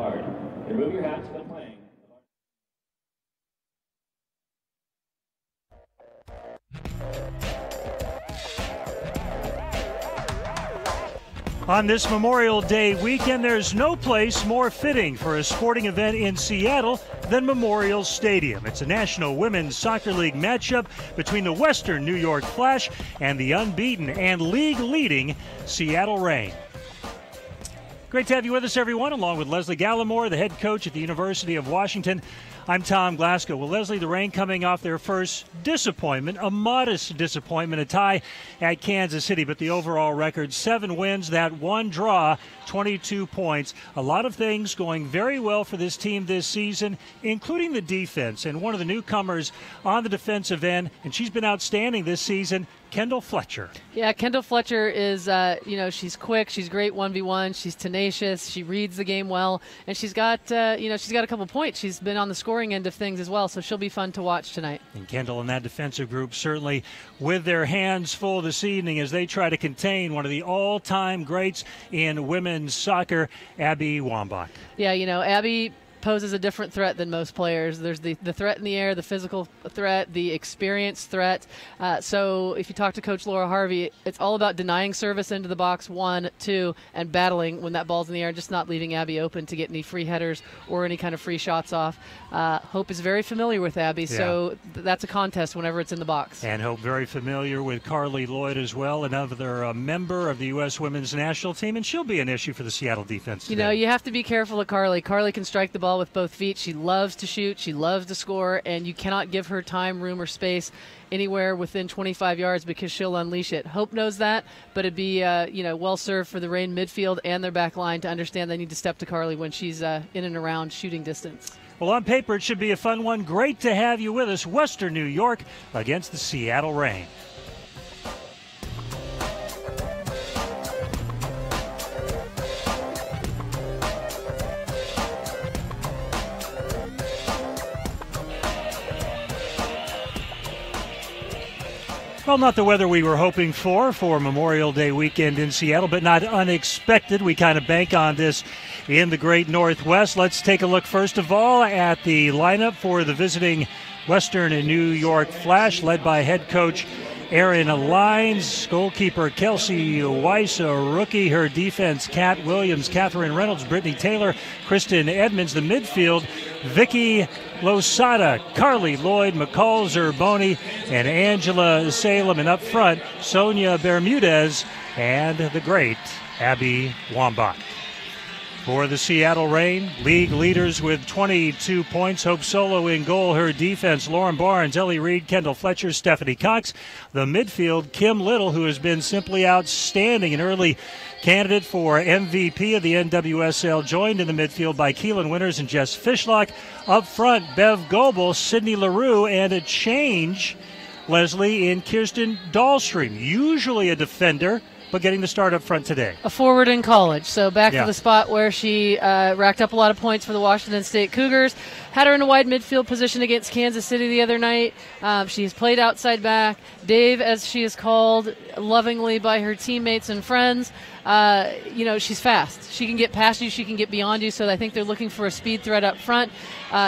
guard. Remove your hats when playing. On this Memorial Day weekend, there's no place more fitting for a sporting event in Seattle than Memorial Stadium. It's a National Women's Soccer League matchup between the Western New York Flash and the unbeaten and league-leading Seattle Reign. Great to have you with us, everyone, along with Leslie Gallimore, the head coach at the University of Washington. I'm Tom Glasgow. Well, Leslie, the Reign coming off their first disappointment, a modest disappointment, a tie at Kansas City, but the overall record, 7 wins, that one draw, 22 points. A lot of things going very well for this team this season, including the defense. And one of the newcomers on the defensive end, and she's been outstanding this season, Kendall Fletcher. Yeah, Kendall Fletcher is, she's quick, she's great 1v1, she's tenacious, she reads the game well, and she's got a couple points. She's been on the scoring end of things as well, so she'll be fun to watch tonight. And Kendall and that defensive group certainly with their hands full this evening as they try to contain one of the all-time greats in women's soccer, Abby Wambach. Yeah, Abby poses a different threat than most players. There's the threat in the air, the physical threat, the experience threat. So if you talk to Coach Laura Harvey, it's all about denying service into the box, 1, 2, and battling when that ball's in the air, just not leaving Abby open to get any free headers or any kind of free shots off. Hope is very familiar with Abby, so that's a contest whenever it's in the box. And Hope very familiar with Carly Lloyd as well, another member of the U.S. women's national team, and she'll be an issue for the Seattle defense today. You have to be careful of Carly. Carly can strike the ball with both feet. She loves to shoot. She loves to score, and you cannot give her time, room, or space anywhere within 25 yards because she'll unleash it. Hope knows that, but it'd be well served for the Reign midfield and their back line to understand they need to step to Carly when she's in and around shooting distance. Well, on paper, it should be a fun one. Great to have you with us. Western New York against the Seattle Reign. Well, not the weather we were hoping for Memorial Day weekend in Seattle, but not unexpected. We kind of bank on this in the great Northwest. Let's take a look, first of all, at the lineup for the visiting Western New York Flash, led by head coach Aaron Lyons, goalkeeper Kelsey Weiss, a rookie, her defense, Kat Williams, Catherine Reynolds, Brittany Taylor, Kristen Edmonds, the midfield, Vicky Losada, Carly Lloyd, McCall Zerboni, and Angela Salem, and up front, Sonia Bermudez and the great Abby Wambach. For the Seattle Reign, league leaders with 22 points. Hope Solo in goal. Her defense, Lauren Barnes, Ellie Reed, Kendall Fletcher, Stephanie Cox. The midfield, Kim Little, who has been simply outstanding, an early candidate for MVP of the NWSL, joined in the midfield by Keelan Winters and Jess Fishlock. Up front, Bev Goebel, Sydney LaRue, and a change, Leslie, in Kirsten Dahlstrom, usually a defender, but getting the start up front today. A forward in college, so back to the spot where she racked up a lot of points for the Washington State Cougars. Had her in a wide midfield position against Kansas City the other night. She has played outside back. Dave, as she is called lovingly by her teammates and friends, she's fast. She can get past you. She can get beyond you. So I think they're looking for a speed threat up front.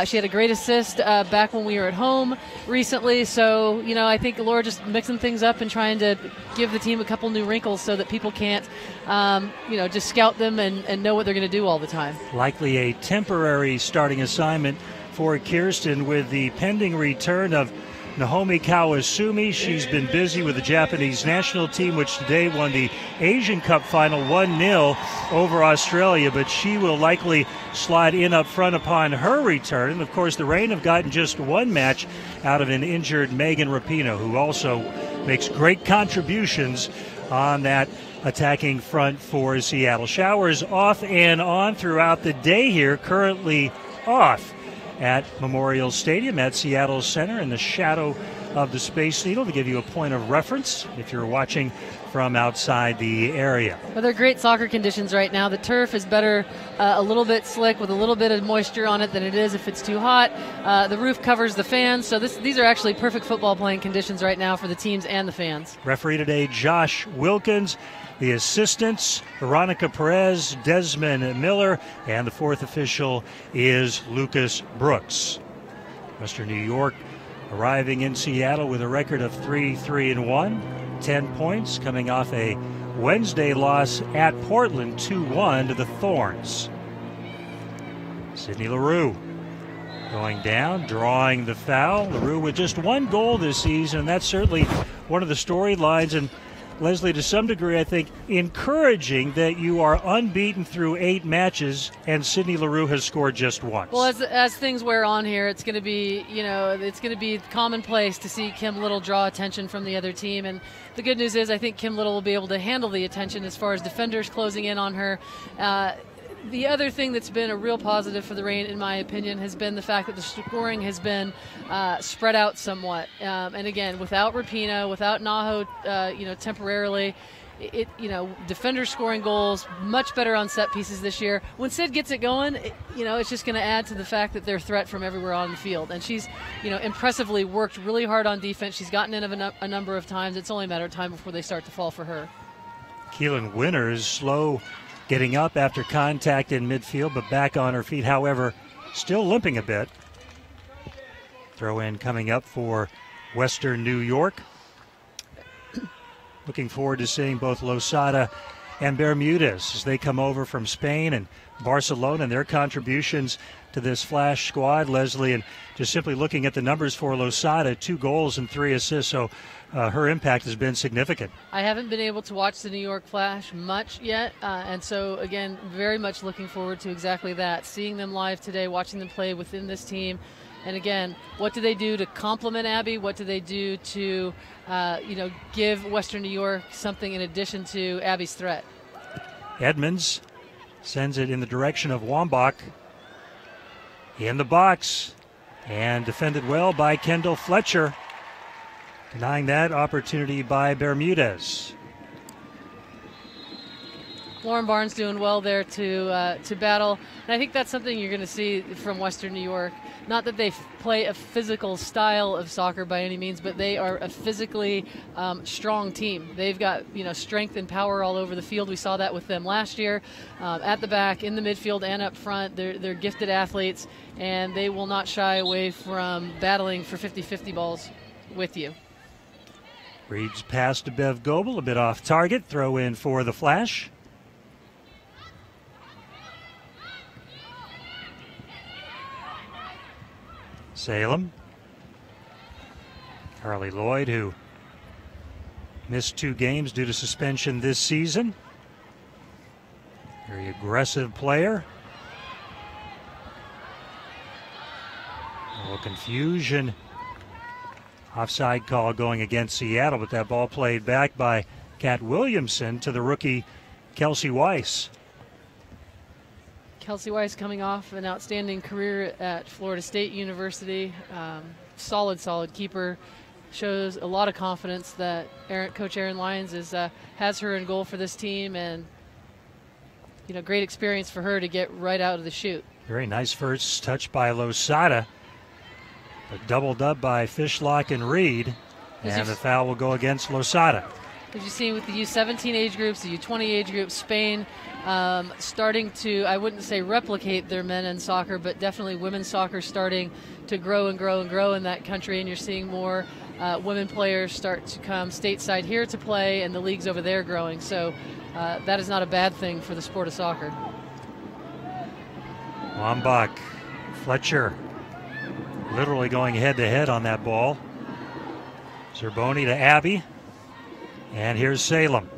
She had a great assist back when we were at home recently. So, I think Laura just mixing things up and trying to give the team a couple new wrinkles so that people can't, just scout them and know what they're going to do all the time. Likely a temporary starting assignment for Kirsten with the pending return of Naomi Kawasumi. She's been busy with the Japanese national team, which today won the Asian Cup final 1-0 over Australia, but she will likely slide in up front upon her return. And, of course, the Reign have gotten just one match out of an injured Megan Rapinoe, who also makes great contributions on that attacking front for Seattle. Showers off and on throughout the day here, currently off at Memorial Stadium at Seattle Center in the shadow of the Space Needle to give you a point of reference if you're watching from outside the area. Well, they're great soccer conditions right now. The turf is better, a little bit slick with a little bit of moisture on it than it is if it's too hot. The roof covers the fans, so these are actually perfect football playing conditions right now for the teams and the fans. Referee today, Josh Wilkins. The assistants, Veronica Perez, Desmond Miller, and the fourth official is Lucas Brooks. Western New York arriving in Seattle with a record of 3-3-1, 10 points, coming off a Wednesday loss at Portland 2-1 to the Thorns. Sydney Laru going down, drawing the foul. Laru with just one goal this season, and that's certainly one of the storylines. And Leslie, to some degree, I think, encouraging that you are unbeaten through 8 matches and Sydney Laru has scored just once. Well, as things wear on here, it's going to be, it's going to be commonplace to see Kim Little draw attention from the other team. And the good news is I think Kim Little will be able to handle the attention as far as defenders closing in on her. The other thing that's been a real positive for the Reign, in my opinion, has been the fact that the scoring has been spread out somewhat. And again, without Rapinoe, without Naho, temporarily, defenders scoring goals, much better on set pieces this year. When Sid gets it going, it's just going to add to the fact that they're a threat from everywhere on the field. And she's, impressively worked really hard on defense. She's gotten in a number of times. It's only a matter of time before they start to fall for her. Keelan Winters slow getting up after contact in midfield, but back on her feet. However, still limping a bit. Throw in coming up for Western New York. Looking forward to seeing both Losada and Bermudez as they come over from Spain and Barcelona and their contributions to this Flash squad, Leslie. And just simply looking at the numbers for Losada, 2 goals and 3 assists. So her impact has been significant. I haven't been able to watch the New York Flash much yet, and so, again, very much looking forward to exactly that, seeing them live today, watching them play within this team. And, again, what do they do to complement Abby? What do they do to, give Western New York something in addition to Abby's threat? Edmonds sends it in the direction of Wambach. In the box, and defended well by Kendall Fletcher. Denying that opportunity by Bermudez. Lauren Barnes doing well there to battle. And I think that's something you're going to see from Western New York. Not that they play a physical style of soccer by any means, but they are a physically strong team. They've got strength and power all over the field. We saw that with them last year, at the back, in the midfield, and up front. They're gifted athletes, and they will not shy away from battling for 50-50 balls with you. Reed's pass to Bev Goebel, a bit off target. Throw in for the Flash. Salem. Carly Lloyd, who missed 2 games due to suspension this season. Very aggressive player. A little confusion. Offside call going against Seattle, but that ball played back by Kat Williamson to the rookie Kelsey Weiss. Kelsey Weiss coming off an outstanding career at Florida State University. Solid keeper. Shows a lot of confidence that Coach Aaron Lyons has her in goal for this team, and great experience for her to get right out of the chute. Very nice first touch by Losada. But doubled up by Fishlock and Reed, and the foul will go against Losada. As you see with the U17 age groups, the U20 age groups, Spain starting to, I wouldn't say replicate their men in soccer, but definitely women's soccer starting to grow and grow and grow in that country, and you're seeing more women players start to come stateside here to play, and the leagues over there growing. So that is not a bad thing for the sport of soccer. Wambach, Fletcher. Literally going head-to-head on that ball. Zerboni to Abby. And here's Salem.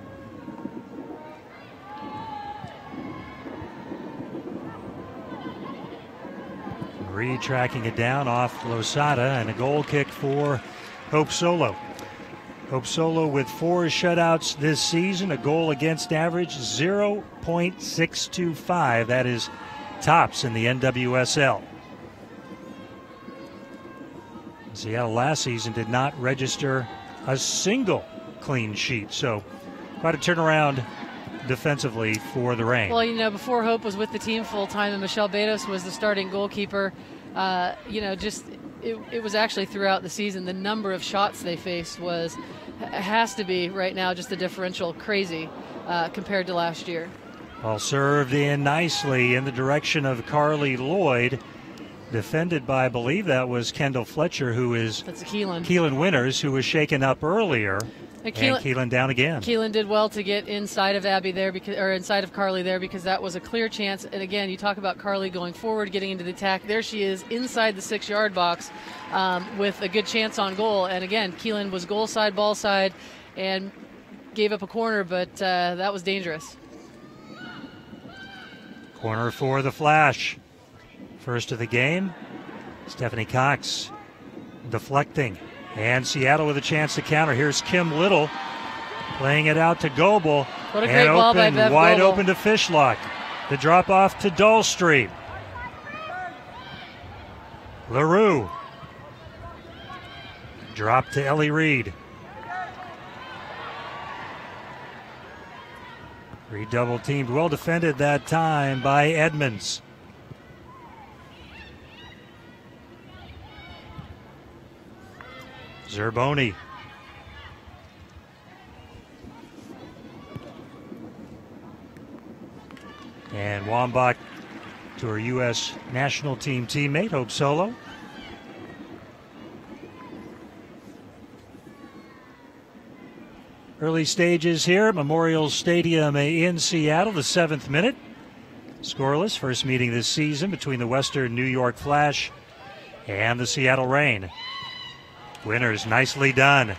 Reed tracking it down off Losada, and a goal kick for Hope Solo. Hope Solo with 4 shutouts this season, a goal against average 0.625. That is tops in the NWSL. Seattle last season did not register a single clean sheet. So quite a turnaround defensively for the Reign. Well, you know, before Hope was with the team full-time and Michelle Betos was the starting goalkeeper, you know, just it was actually throughout the season, the number of shots they faced has to be right now just a differential crazy compared to last year. Ball served in nicely in the direction of Carly Lloyd, defended by, I believe that was Kendall Fletcher, who is Keelan Winters, who was shaken up earlier. And Keelan down again. Keelan did well to get inside of Abby there, inside of Carly there, because that was a clear chance. And again, you talk about Carly going forward, getting into the attack. There she is inside the 6-yard box with a good chance on goal. And again, Keelan was goal side, ball side, and gave up a corner, but that was dangerous. Corner for the Flash. First of the game. Stephanie Cox deflecting. And Seattle with a chance to counter. Here's Kim Little playing it out to Goebel. What a great ball by Bev wide Goebel. Open to Fishlock. The drop off to Dahlstreet. Laru. Drop to Ellie Reed. Reed double teamed. Well defended that time by Edmonds. Zerboni. And Wambach to her U.S. national team teammate, Hope Solo. Early stages here at Memorial Stadium in Seattle, the 7th minute. Scoreless, first meeting this season between the Western New York Flash and the Seattle Reign. Winters, nicely done.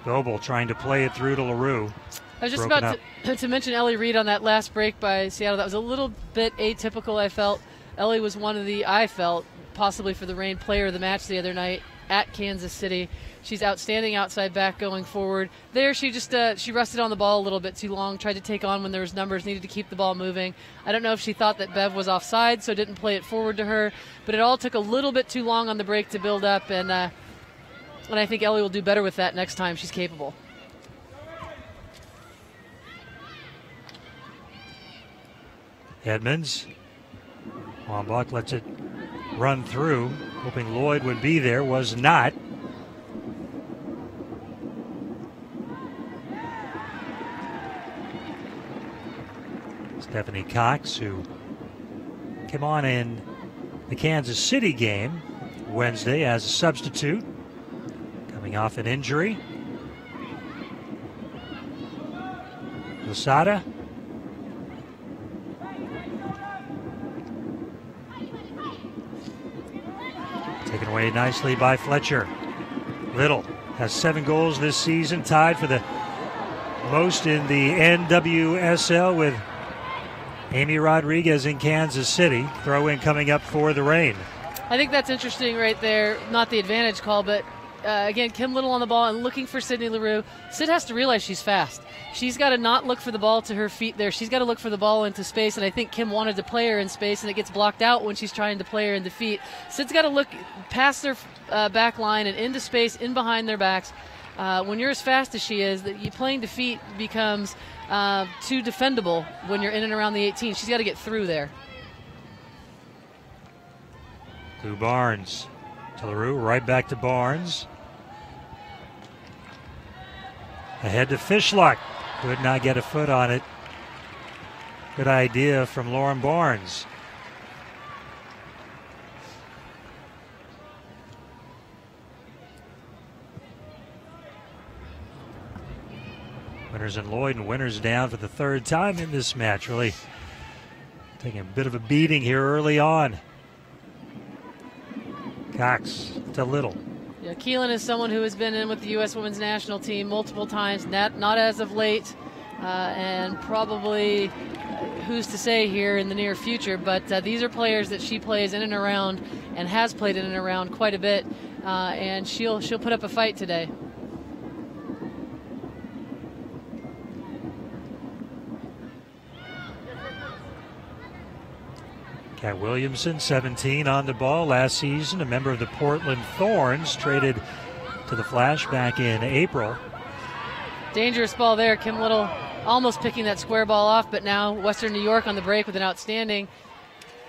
Goebel trying to play it through to LaRue. I was just about to mention Ellie Reed on that last break by Seattle. That was a little bit atypical, I felt. Ellie was one of the, I felt, possibly for the Reign player of the match the other night at Kansas City. She's outstanding outside back going forward. There she just she rested on the ball a little bit too long, tried to take on when there was numbers, needed to keep the ball moving. I don't know if she thought that Bev was offside, so didn't play it forward to her, but it all took a little bit too long on the break to build up, and I think Ellie will do better with that next time she's capable. Edmonds. Wambach lets it run through, hoping Lloyd would be there, was not. Stephanie Cox, who came on in the Kansas City game Wednesday as a substitute, coming off an injury. Losada. Taken away nicely by Fletcher. Little has 7 goals this season, tied for the most in the NWSL with Amy Rodriguez in Kansas City. Throw in coming up for the Reign. I think that's interesting right there. Not the advantage call, but again, Kim Little on the ball and looking for Sydney Leroux. Sid has to realize she's fast. She's got to not look for the ball to her feet there. She's got to look for the ball into space, and I think Kim wanted to play her in space, and it gets blocked out when she's trying to play her into feet. Sid's got to look past their back line and into space, in behind their backs. When you're as fast as she is, playing to feet becomes too defendable when you're in and around the 18. She's got to get through there. To Barnes. To LaRue, right back to Barnes. Ahead to Fishlock. Could not get a foot on it. Good idea from Lauren Barnes. Winters and Lloyd, and Winters down for the 3rd time in this match. Really taking a bit of a beating here early on. Cox to Little. Yeah, Keelan is someone who has been in with the U.S. Women's National Team multiple times, not as of late, and probably who's to say here in the near future, but these are players that she plays in and around and has played in and around quite a bit, and she'll put up a fight today. Cat Williamson, 17 on the ball last season, a member of the Portland Thorns, traded to the Flash back in April. Dangerous ball there. Kim Little almost picking that square ball off, but now Western New York on the break with an outstanding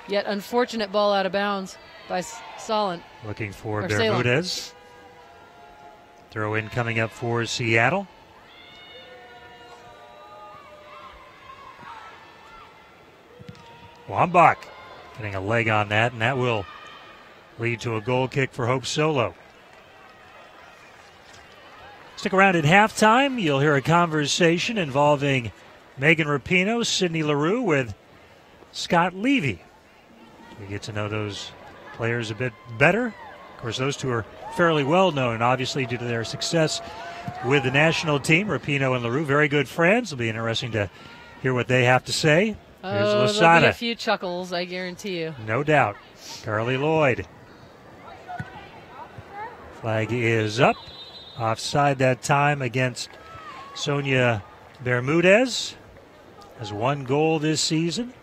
yet unfortunate ball out of bounds by Solent. Looking for Bermudez. Throw in coming up for Seattle. Wambach getting a leg on that, and that will lead to a goal kick for Hope Solo. Stick around at halftime. You'll hear a conversation involving Megan Rapinoe, Sydney Laru with Scott Levy. We get to know those players a bit better. Of course, those two are fairly well known, obviously, due to their success with the national team. Rapinoe and Laru, very good friends. It'll be interesting to hear what they have to say. Here's There'll Losada. be a few chuckles, I guarantee you. No doubt. Carly Lloyd. Flag is up. Offside that time against Sonia Bermudez. Has one goal this season.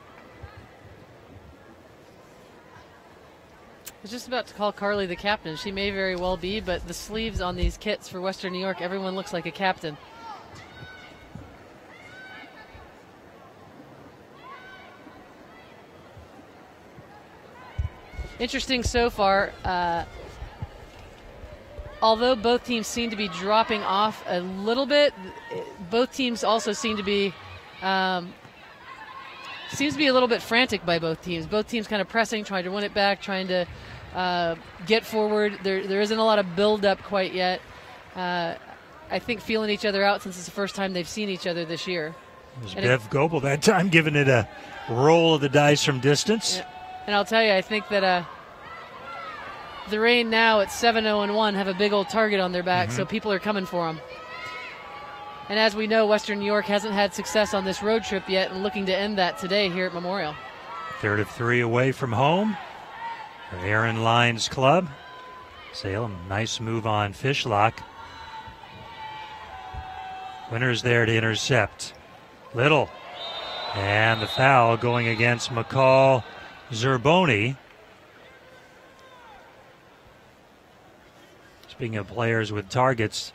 I was just about to call Carly the captain. She may very well be, but the sleeves on these kits for Western New York, everyone looks like a captain. Interesting so far. Although both teams seem to be dropping off a little bit, both teams also seem to be seems to be a little bit frantic by both teams. Both teams kind of pressing, trying to win it back, trying to get forward. There isn't a lot of build-up quite yet. I think feeling each other out since it's the first time they've seen each other this year. It was Bev Goebel that time giving it a roll of the dice from distance. Yeah. And I'll tell you, I think that the Reign now at 7-0-1 have a big old target on their back, so people are coming for them. And as we know, Western New York hasn't had success on this road trip yet and looking to end that today here at Memorial. Third of three away from home. The Aaron Lions Club. Salem, nice move on Fishlock. Winners there to intercept. Little. And the foul going against McCall Zerboni. Speaking of players with targets,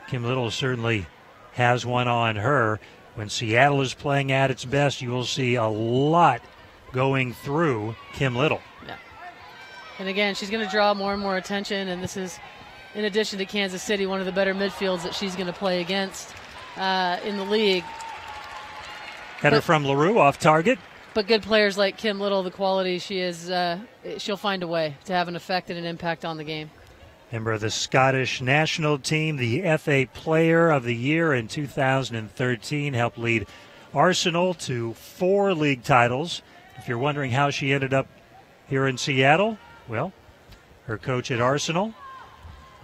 Kim Little certainly has one on her. When Seattle is playing at its best, you will see a lot going through Kim Little. Yeah. And again, she's going to draw more and more attention, and this is, in addition to Kansas City, one of the better midfields that she's going to play against in the league. Header from Laru off target. But good players like Kim Little, the quality she is, she'll find a way to have an effect and an impact on the game. Member of the Scottish national team, the FA Player of the Year in 2013, helped lead Arsenal to 4 league titles. If you're wondering how she ended up here in Seattle, well, her coach at Arsenal,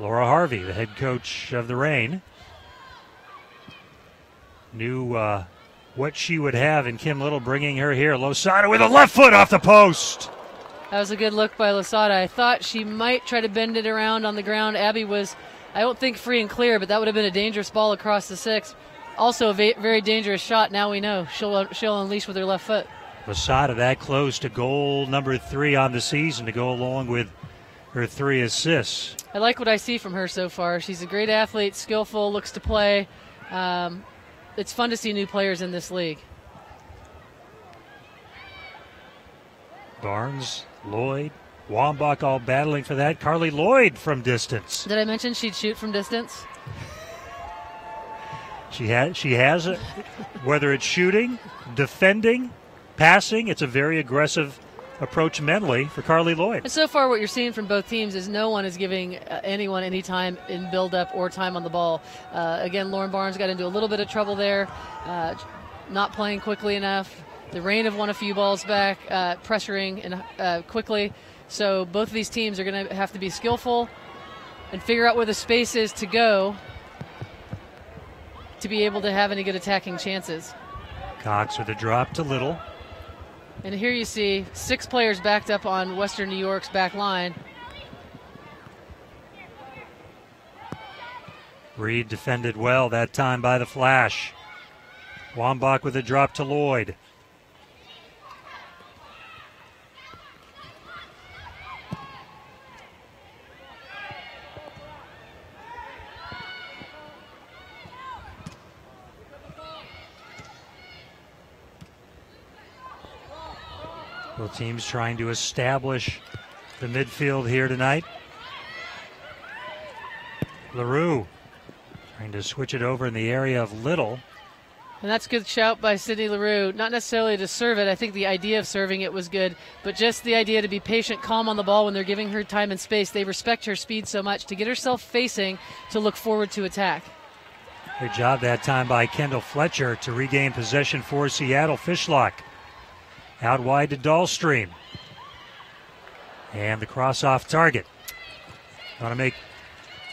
Laura Harvey, the head coach of the Reign, knew what she would have in Kim Little, bringing her here. Losada with a left foot off the post. That was a good look by Losada. I thought she might try to bend it around on the ground. Abby was, I don't think free and clear, but that would have been a dangerous ball across the 6. Also a very dangerous shot. Now we know she'll unleash with her left foot. Losada that close to goal number 3 on the season to go along with her 3 assists. I like what I see from her so far. She's a great athlete, skillful, looks to play. It's fun to see new players in this league. Barnes, Lloyd, Wambach all battling for that. Carly Lloyd from distance. Did I mention she'd shoot from distance? She has it. Whether it's shooting, defending, passing, it's a very aggressive approach mentally for Carly Lloyd. And so far what you're seeing from both teams is no one is giving anyone any time in build-up or time on the ball. Again, Lauren Barnes got into a little bit of trouble there, not playing quickly enough. The Reign have won a few balls back, pressuring and quickly. So both of these teams are going to have to be skillful and figure out where the space is to go to be able to have any good attacking chances. Cox with a drop to Little. And here you see 6 players backed up on Western New York's back line. Reed defended well that time by the Flash. Wambach with a drop to Lloyd. Both teams trying to establish the midfield here tonight. Laru trying to switch it over in the area of Little. And that's a good shout by Sydney Laru. Not necessarily to serve it. I think the idea of serving it was good, but just the idea to be patient, calm on the ball when they're giving her time and space. They respect her speed so much to get herself facing to look forward to attack. Good job that time by Kendall Fletcher to regain possession for Seattle. Fishlock out wide to Dahlstream. And the cross-off target. Want to make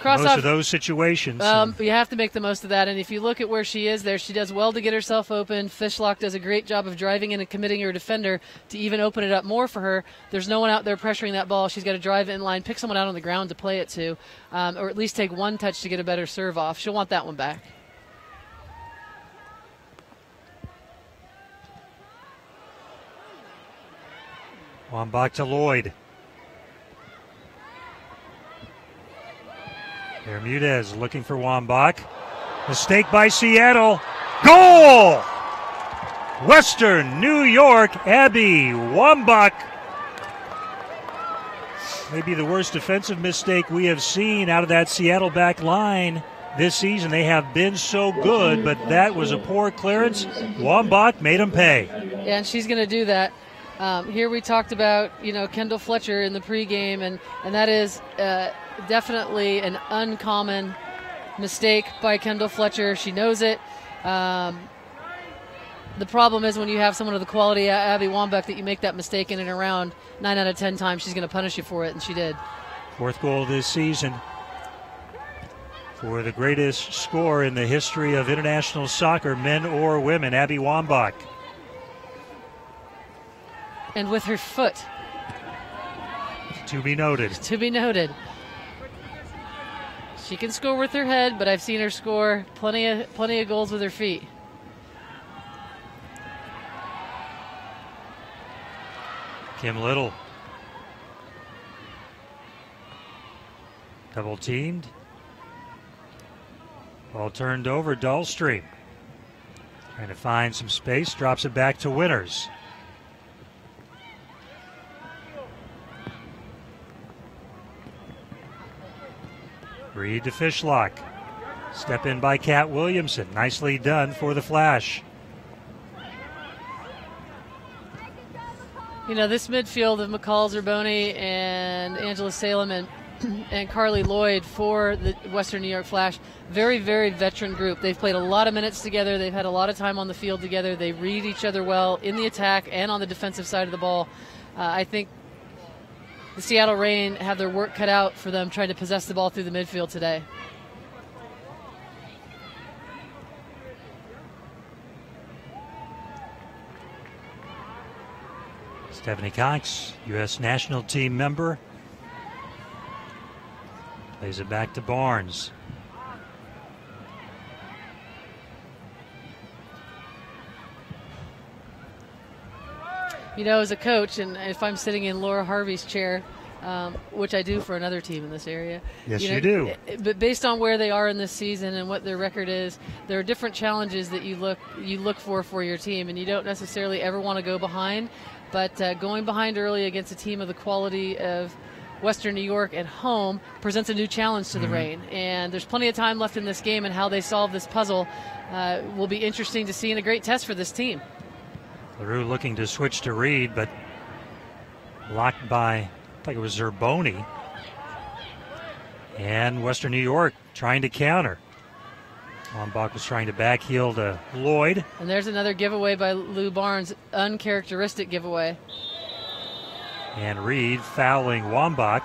most of those situations. You have to make the most of that. And if you look at where she is there, she does well to get herself open. Fishlock does a great job of driving in and committing her defender to even open it up more for her. There's no one out there pressuring that ball. She's got to drive in line, pick someone out on the ground to play it to, or at least take one touch to get a better serve off. She'll want that one back. Wambach to Lloyd. Bermudez looking for Wambach. Mistake by Seattle. Goal! Western New York, Abby Wambach. Maybe the worst defensive mistake we have seen out of that Seattle back line this season. They have been so good, but that was a poor clearance. Wambach made them pay. Yeah, and she's going to do that. Here we talked about, Kendall Fletcher in the pregame, and that is definitely an uncommon mistake by Kendall Fletcher. She knows it. The problem is when you have someone of the quality of Abby Wambach that you make that mistake in and around 9 out of 10 times, she's going to punish you for it, and she did. Fourth goal this season for the greatest score in the history of international soccer, men or women, Abby Wambach. And with her foot. To be noted. To be noted. She can score with her head, but I've seen her score plenty of goals with her feet. Kim Little. Double teamed. Ball turned over, Dahlstream. Trying to find some space, drops it back to Winters. Reed to Fishlock. Step in by Kat Williamson. Nicely done for the Flash. This midfield of McCall Zerboni and Angela Salem and Carly Lloyd for the Western New York Flash, very, very veteran group. They've played a lot of minutes together. They've had a lot of time on the field together. They read each other well in the attack and on the defensive side of the ball. I think the Seattle Reign have their work cut out for them trying to possess the ball through the midfield today. Stephanie Cox, U.S. national team member. Plays it back to Barnes. As a coach, and if I'm sitting in Laura Harvey's chair, which I do for another team in this area. Yes, you do. But based on where they are in this season and what their record is, there are different challenges that you look for your team, and you don't necessarily ever want to go behind. But going behind early against a team of the quality of Western New York at home presents a new challenge to the Reign. And there's plenty of time left in this game, and how they solve this puzzle will be interesting to see and a great test for this team. LaRue looking to switch to Reed, but blocked by, I think it was Zerboni. And Western New York trying to counter. Wambach was trying to backheel to Lloyd. And there's another giveaway by Lou Barnes, uncharacteristic giveaway. And Reed fouling Wambach.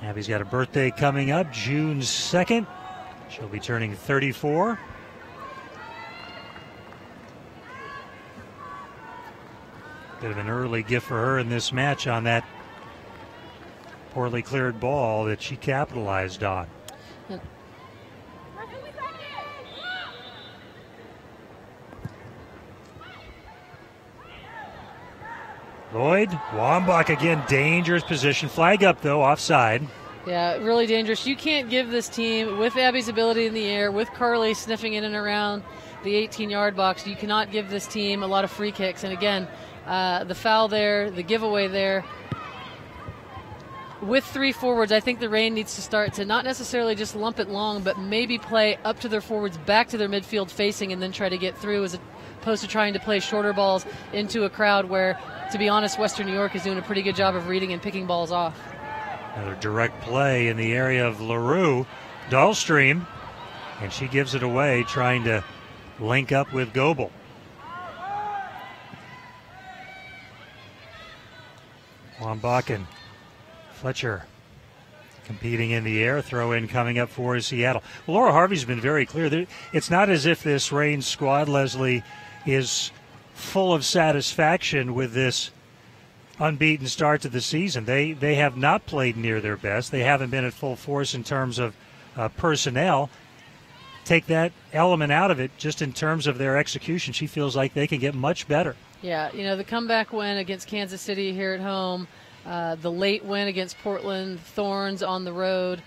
Abby's got a birthday coming up, June 2nd. She'll be turning 34. Bit of an early gift for her in this match on that poorly cleared ball that she capitalized on. Lloyd, Wambach again, dangerous position. Flag up though, offside. Yeah, really dangerous. You can't give this team, with Abby's ability in the air, with Carly sniffing in and around, the 18-yard box. You cannot give this team a lot of free kicks. And again, the foul there, the giveaway there. With 3 forwards, I think the Reign needs to start to not necessarily just lump it long, but maybe play up to their forwards, back to their midfield facing, and then try to get through, as opposed to trying to play shorter balls into a crowd where, to be honest, Western New York is doing a pretty good job of reading and picking balls off. Another direct play in the area of Laru. Dahlstream, and she gives it away, trying to link up with Goebel. Wambach and Fletcher competing in the air. Throw in coming up for Seattle. Well, Laura Harvey's been very clear. It's not as if this Reign squad, Leslie, is full of satisfaction with this unbeaten start to the season. They have not played near their best. They haven't been at full force in terms of personnel. Take that element out of it, just in terms of their execution. She feels like they can get much better. Yeah, the comeback win against Kansas City here at home, the late win against Portland Thorns on the road,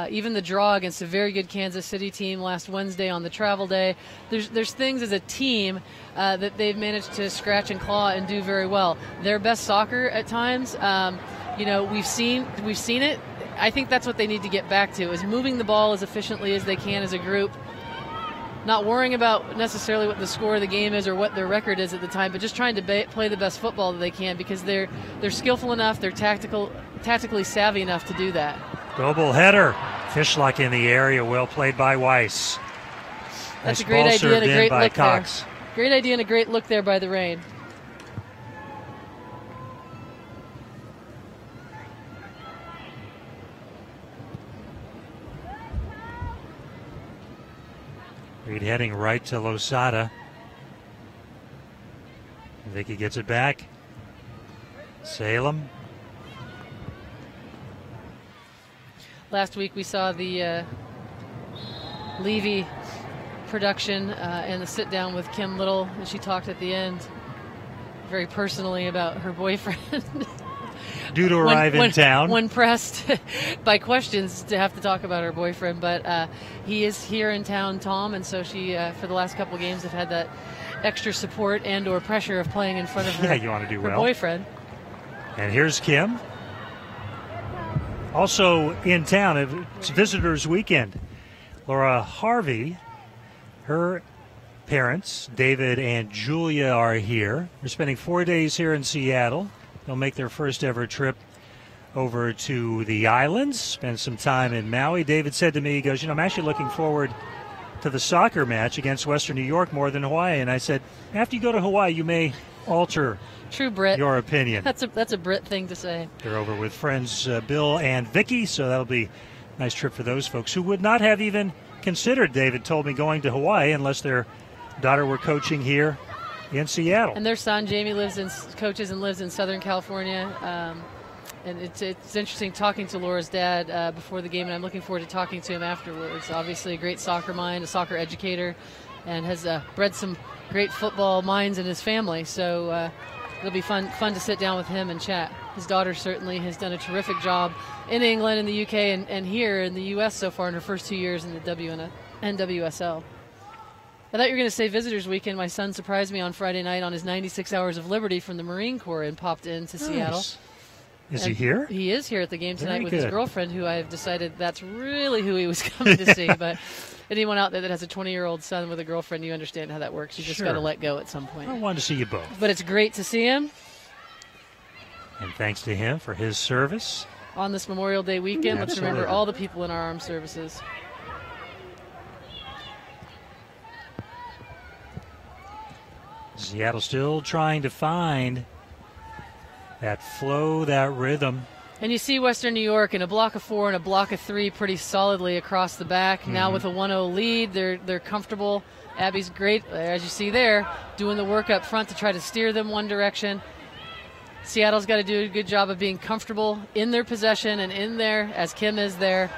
even the draw against a very good Kansas City team last Wednesday on the travel day. There's things as a team that they've managed to scratch and claw and do very well. Their best soccer at times, we've seen it. I think that's what they need to get back to, is moving the ball as efficiently as they can as a group. Not worrying about necessarily what the score of the game is or what their record is at the time, but just trying to play the best football that they can, because they're skillful enough, they're tactically savvy enough to do that. Goebel header. Fishlock in the area, well played by Weiss. That's nice a great idea and a great look Cox. there. Great idea and a great look there by the Reign. Reed heading right to Losada. Vicky gets it back. Salem. Last week we saw the Levy production and the sit down with Kim Little, and she talked at the end very personally about her boyfriend. Due to arrive in town. When pressed by questions to have to talk about her boyfriend. But he is here in town, Tom, and so she, for the last couple games, have had that extra support and or pressure of playing in front of her, you want to do her well. boyfriend. And here's Kim. Also in town, it's visitors weekend. Laura Harvey, her parents, David and Julia, are here. They're spending 4 days here in Seattle. They'll make their first ever trip over to the islands, spend some time in Maui. David said to me, he goes, I'm actually looking forward to the soccer match against Western New York more than Hawaii. And I said, after you go to Hawaii, you may alter True Brit. your opinion. That's a Brit thing to say. They're over with friends Bill and Vicky, so that'll be a nice trip for those folks who would not have even considered, David told me, going to Hawaii unless their daughter were coaching here in Seattle. And their son, Jamie, coaches and lives in Southern California. And it's interesting talking to Laura's dad before the game, and I'm looking forward to talking to him afterwards. Obviously a great soccer mind, a soccer educator, and has bred some great football minds in his family. So it'll be fun to sit down with him and chat. His daughter certainly has done a terrific job in England, in the UK, and here in the U.S. so far in her first 2 years in the NWSL. I thought you were going to say Visitors Weekend. My son surprised me on Friday night on his 96 hours of liberty from the Marine Corps and popped into Seattle. Is he here? He is here at the game tonight Very with good. his girlfriend, who I've decided that's really who he was coming to see. But anyone out there that has a 20-year-old son with a girlfriend, you understand how that works. You just got to let go at some point. I wanted to see you both. But it's great to see him. And thanks to him for his service. On this Memorial Day weekend, let's Absolutely. remember all the people in our armed services. Seattle still trying to find that flow, that rhythm. And you see Western New York in a block of 4 and a block of 3 pretty solidly across the back. Now with a 1-0 lead, they're comfortable. Abby's great, as you see there, doing the work up front to try to steer them one direction. Seattle's got to do a good job of being comfortable in their possession and in there, as Kim is there,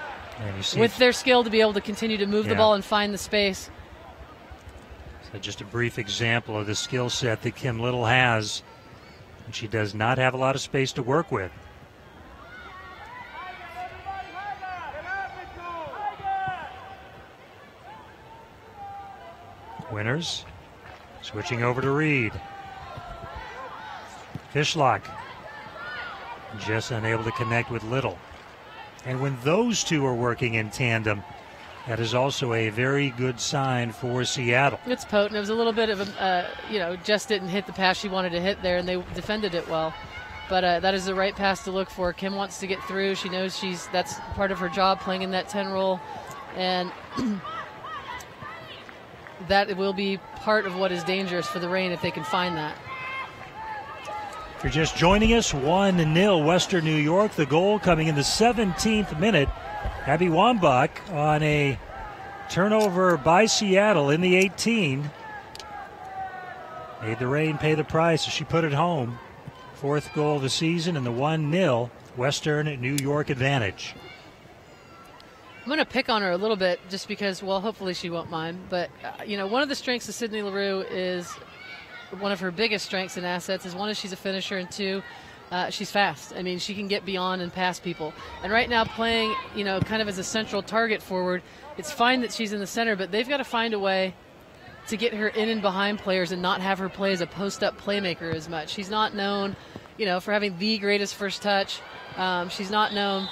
with their skill to be able to continue to move the ball and find the space. So just a brief example of the skill set that Kim Little has. And she does not have a lot of space to work with. Winters switching over to Reed. Fishlock just unable to connect with Little. And when those two are working in tandem, that is also a very good sign for Seattle. It's potent. It was a little bit of a, just didn't hit the pass she wanted to hit there, and they defended it well. But that is the right pass to look for. Kim wants to get through. She knows that's part of her job, playing in that 10 role. And that will be part of what is dangerous for the Reign if they can find that. If you're just joining us, 1-0 Western New York. The goal coming in the 17th minute. Abby Wambach on a turnover by Seattle in the 18. Made the Reign pay the price as she put it home. Fourth goal of the season and the 1-0 Western New York advantage. I'm going to pick on her a little bit just because, well, hopefully she won't mind. But, one of the strengths of Sydney Laru is one of her biggest strengths and assets is, one, is she's a finisher, and two, she's fast. I mean, she can get beyond and past people. And right now playing, kind of as a central target forward, it's fine that she's in the center, but they've got to find a way to get her in and behind players and not have her play as a post-up playmaker as much. She's not known, for having the greatest first touch. She's not known,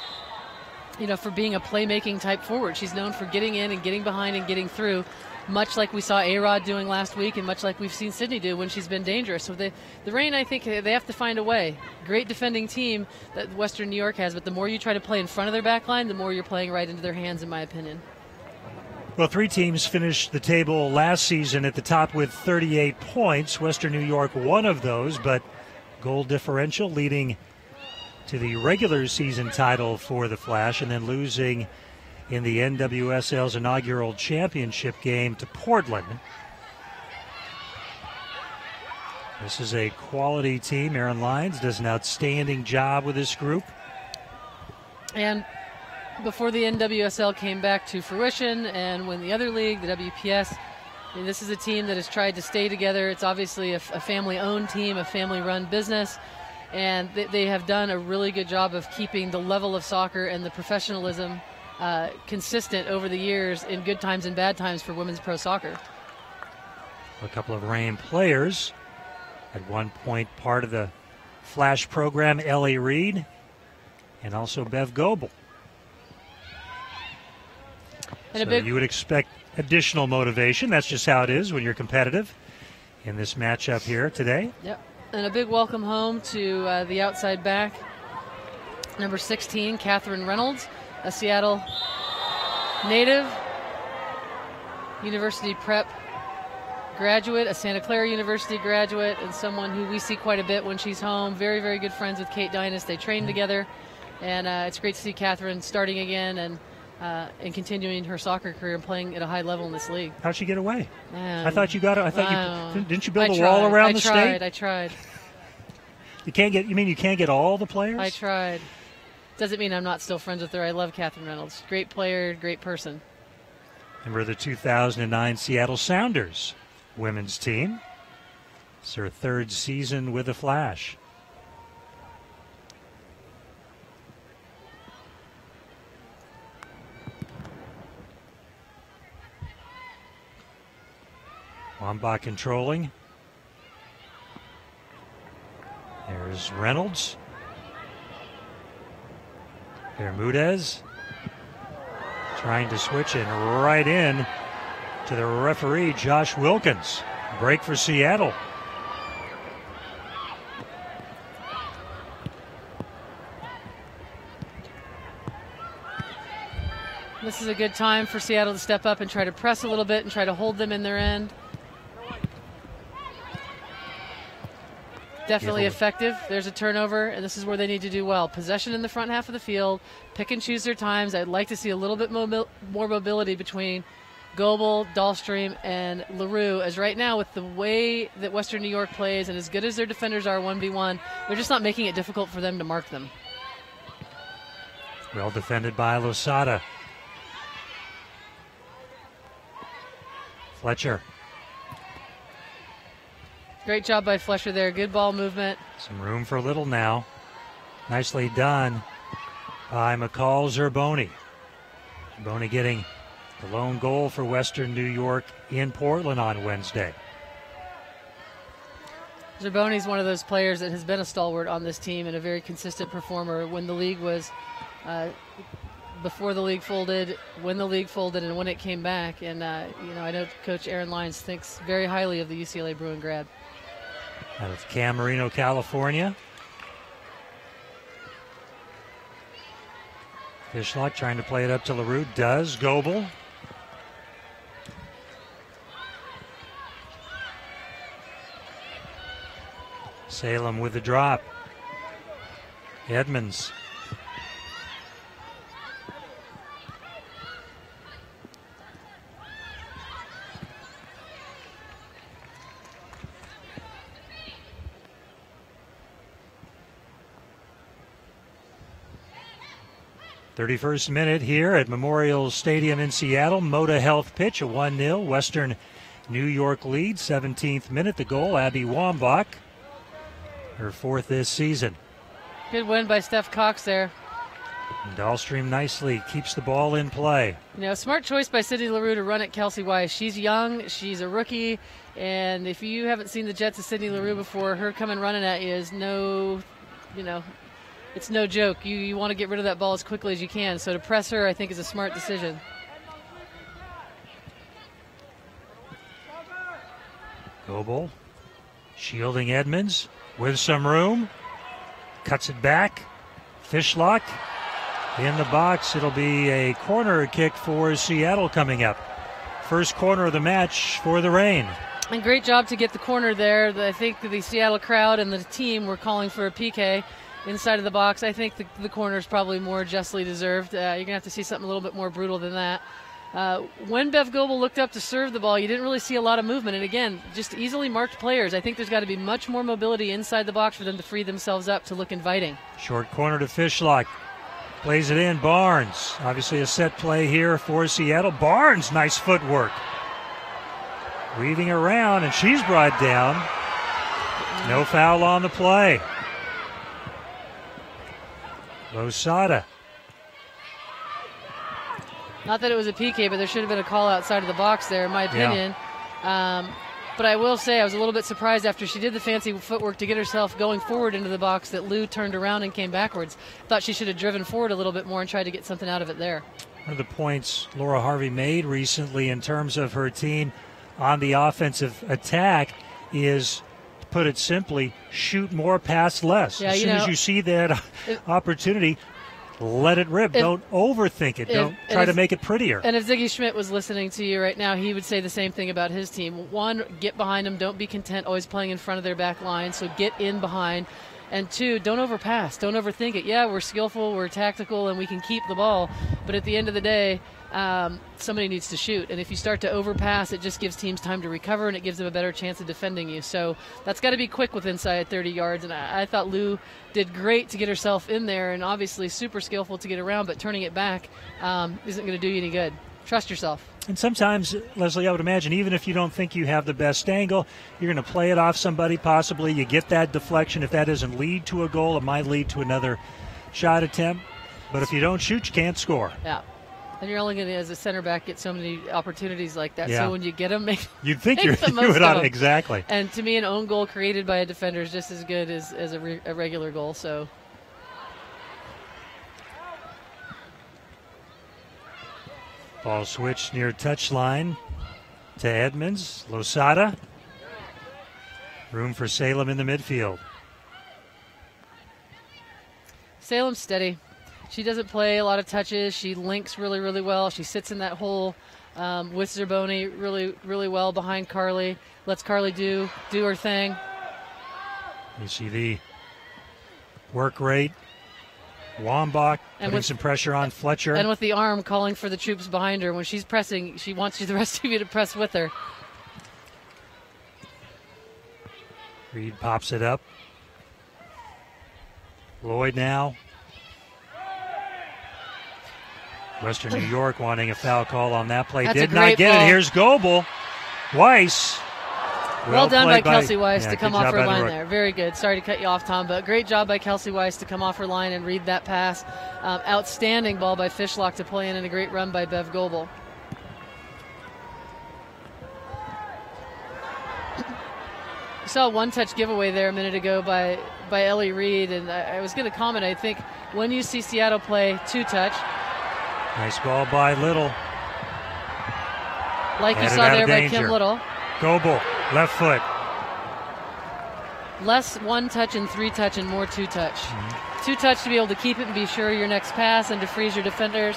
for being a playmaking type forward. She's known for getting in and getting behind and getting through, much like we saw A-Rod doing last week and much like we've seen Sydney do when she's been dangerous. So the Reign, I think they have to find a way. Great defending team that Western New York has, but the more you try to play in front of their back line, the more you're playing right into their hands, in my opinion. Well, three teams finished the table last season at the top with 38 points. Western New York, one of those, but goal differential leading to the regular season title for the Flash and then losing in the NWSL's inaugural championship game to Portland. This is a quality team. Erin Lyons does an outstanding job with this group. And before the NWSL came back to fruition and when the other league, the WPS, this is a team that has tried to stay together. It's obviously a family-owned team, a family-run business, and they have done a really good job of keeping the level of soccer and the professionalism consistent over the years in good times and bad times for women's pro soccer. A couple of Reign players, at one point part of the Flash program, Ellie Reed, and also Bev Goebel. And so you would expect additional motivation. That's just how it is when you're competitive in this matchup here today. Yep. And a big welcome home to the outside back, number 16, Catherine Reynolds, a Seattle native, University Prep graduate, a Santa Clara University graduate, and someone who we see quite a bit when she's home. Very, very good friends with Kate Dynas. They train together, and it's great to see Catherine starting again and continuing her soccer career and playing at a high level in this league. How'd she get away? I thought you got it. Didn't you build a wall around the state? I tried. You can't get all the players? I tried. Doesn't mean I'm not still friends with her. I love Catherine Reynolds. Great player, great person. And we're the 2009 Seattle Sounders women's team. It's her third season with the Flash. Wambach controlling. There's Reynolds. Bermudez trying to switch in right in to the referee, Josh Wilkins. Break for Seattle. This is a good time for Seattle to step up and try to press a little bit and try to hold them in their end. Definitely effective. There's a turnover, and this is where they need to do well. Possession in the front half of the field, pick and choose their times. I'd like to see a little bit more mobility between Goebel, Dahlstrom, and Laru, as right now with the way that Western New York plays and as good as their defenders are 1v1, they're just not making it difficult for them to mark them. Well defended by Losada. Fletcher. Great job by Fletcher there. Good ball movement. Some room for Little now. Nicely done by McCall Zerboni. Zerboni getting The lone goal for Western New York in Portland on Wednesday. Zerboni's one of those players that has been a stalwart on this team and a very consistent performer when the league was, before the league folded, when the league folded, and when it came back. And, I know Coach Aaron Lyons thinks very highly of the UCLA Bruin grad. Out of Camarino, California. Fishlock trying to play it up to Laru. Does. Goebel. Salem with the drop. Edmonds. .31st minute here at Memorial Stadium in Seattle. Moda Health pitch, a 1-0 Western New York lead. 17th minute, the goal, Abby Wambach. Her 4th this season. Good win by Steph Cox there. And Dahlstrom nicely keeps the ball in play. Smart choice by Sydney Laru to run at Kelsey Weiss. She's young, she's a rookie, and if you haven't seen the Jets of Sydney Laru before, her coming running at you is it's no joke. You want to get rid of that ball as quickly as you can. So to press her, I think, is a smart decision. Goebel shielding Edmonds with some room. Cuts it back. Fishlock in the box. It'll be a corner kick for Seattle coming up. First corner of the match for the Reign. And great job to get the corner there. I think the Seattle crowd and the team were calling for a PK inside of the box. I think the corner is probably more justly deserved. You're going to have to see something a little bit more brutal than that. When Bev Goebel looked up to serve the ball, you didn't really see a lot of movement. And again, just easily marked players. I think there's got to be much more mobility inside the box for them to free themselves up to look inviting. Short corner to Fishlock. Plays it in. Barnes. Obviously a set play here for Seattle. Barnes, nice footwork. Weaving around, and she's brought down. No foul on the play. Losada. Not that it was a PK, but there should have been a call outside of the box there, in my opinion. Yeah. But I will say I was a little bit surprised after she did the fancy footwork to get herself going forward into the box that Lou turned around and came backwards. Thought she should have driven forward a little bit more and tried to get something out of it there. One of the points Laura Harvey made recently in terms of her team on the offensive attack is, to put it simply, shoot more, pass less. Yeah, as soon as you see that opportunity, let it rip. Don't overthink it. Don't try to make it prettier. And if Ziggy Schmidt was listening to you right now, he would say the same thing about his team. One, get behind them. Don't be content always playing in front of their back line. So get in behind. And two, don't overpass. Don't overthink it. Yeah, we're skillful, we're tactical, and we can keep the ball. But at the end of the day, somebody needs to shoot. And if you start to overpass, it just gives teams time to recover, and it gives them a better chance of defending you. So that's got to be quick with inside 30 yards. And I thought Lou did great to get herself in there, and obviously super skillful to get around, but turning it back isn't going to do you any good. Trust yourself. And sometimes, Leslie, I would imagine, even if you don't think you have the best angle, you're going to play it off somebody possibly. You get that deflection. If that doesn't lead to a goal, it might lead to another shot attempt. But if you don't shoot, you can't score. Yeah. And you're only going to, as a center back, get so many opportunities like that. Yeah. So when you get them, you'd think you would out exactly. And to me, an own goal created by a defender is just as good as a regular goal. So. Ball switched near touchline to Edmonds. Losada. Room for Salem in the midfield. Salem's steady. She doesn't play a lot of touches. She links really, really well. She sits in that hole with Zerboni really, really well behind Carly. Lets Carly do her thing. You see the work rate. Wambach putting some pressure on Fletcher. And with the arm calling for the troops behind her. When she's pressing, she wants the rest of you to press with her. Reed pops it up. Lloyd now. Western New York wanting a foul call on that play. Did not get it. Here's Goebel. Weiss. Well done by Kelsey Weiss to come off her line there. Very good. Sorry to cut you off, Tom, but great job by Kelsey Weiss to come off her line and read that pass. Outstanding ball by Fishlock to play in, and a great run by Bev Goebel. saw a one-touch giveaway there a minute ago by Ellie Reed, and I was going to comment, I think when you see Seattle play two-touch. Nice ball by Little. Like you saw there by Kim Little. Goebel, left foot. Less one-touch and three-touch and more two-touch. Two-touch to be able to keep it and be sure your next pass and to freeze your defenders.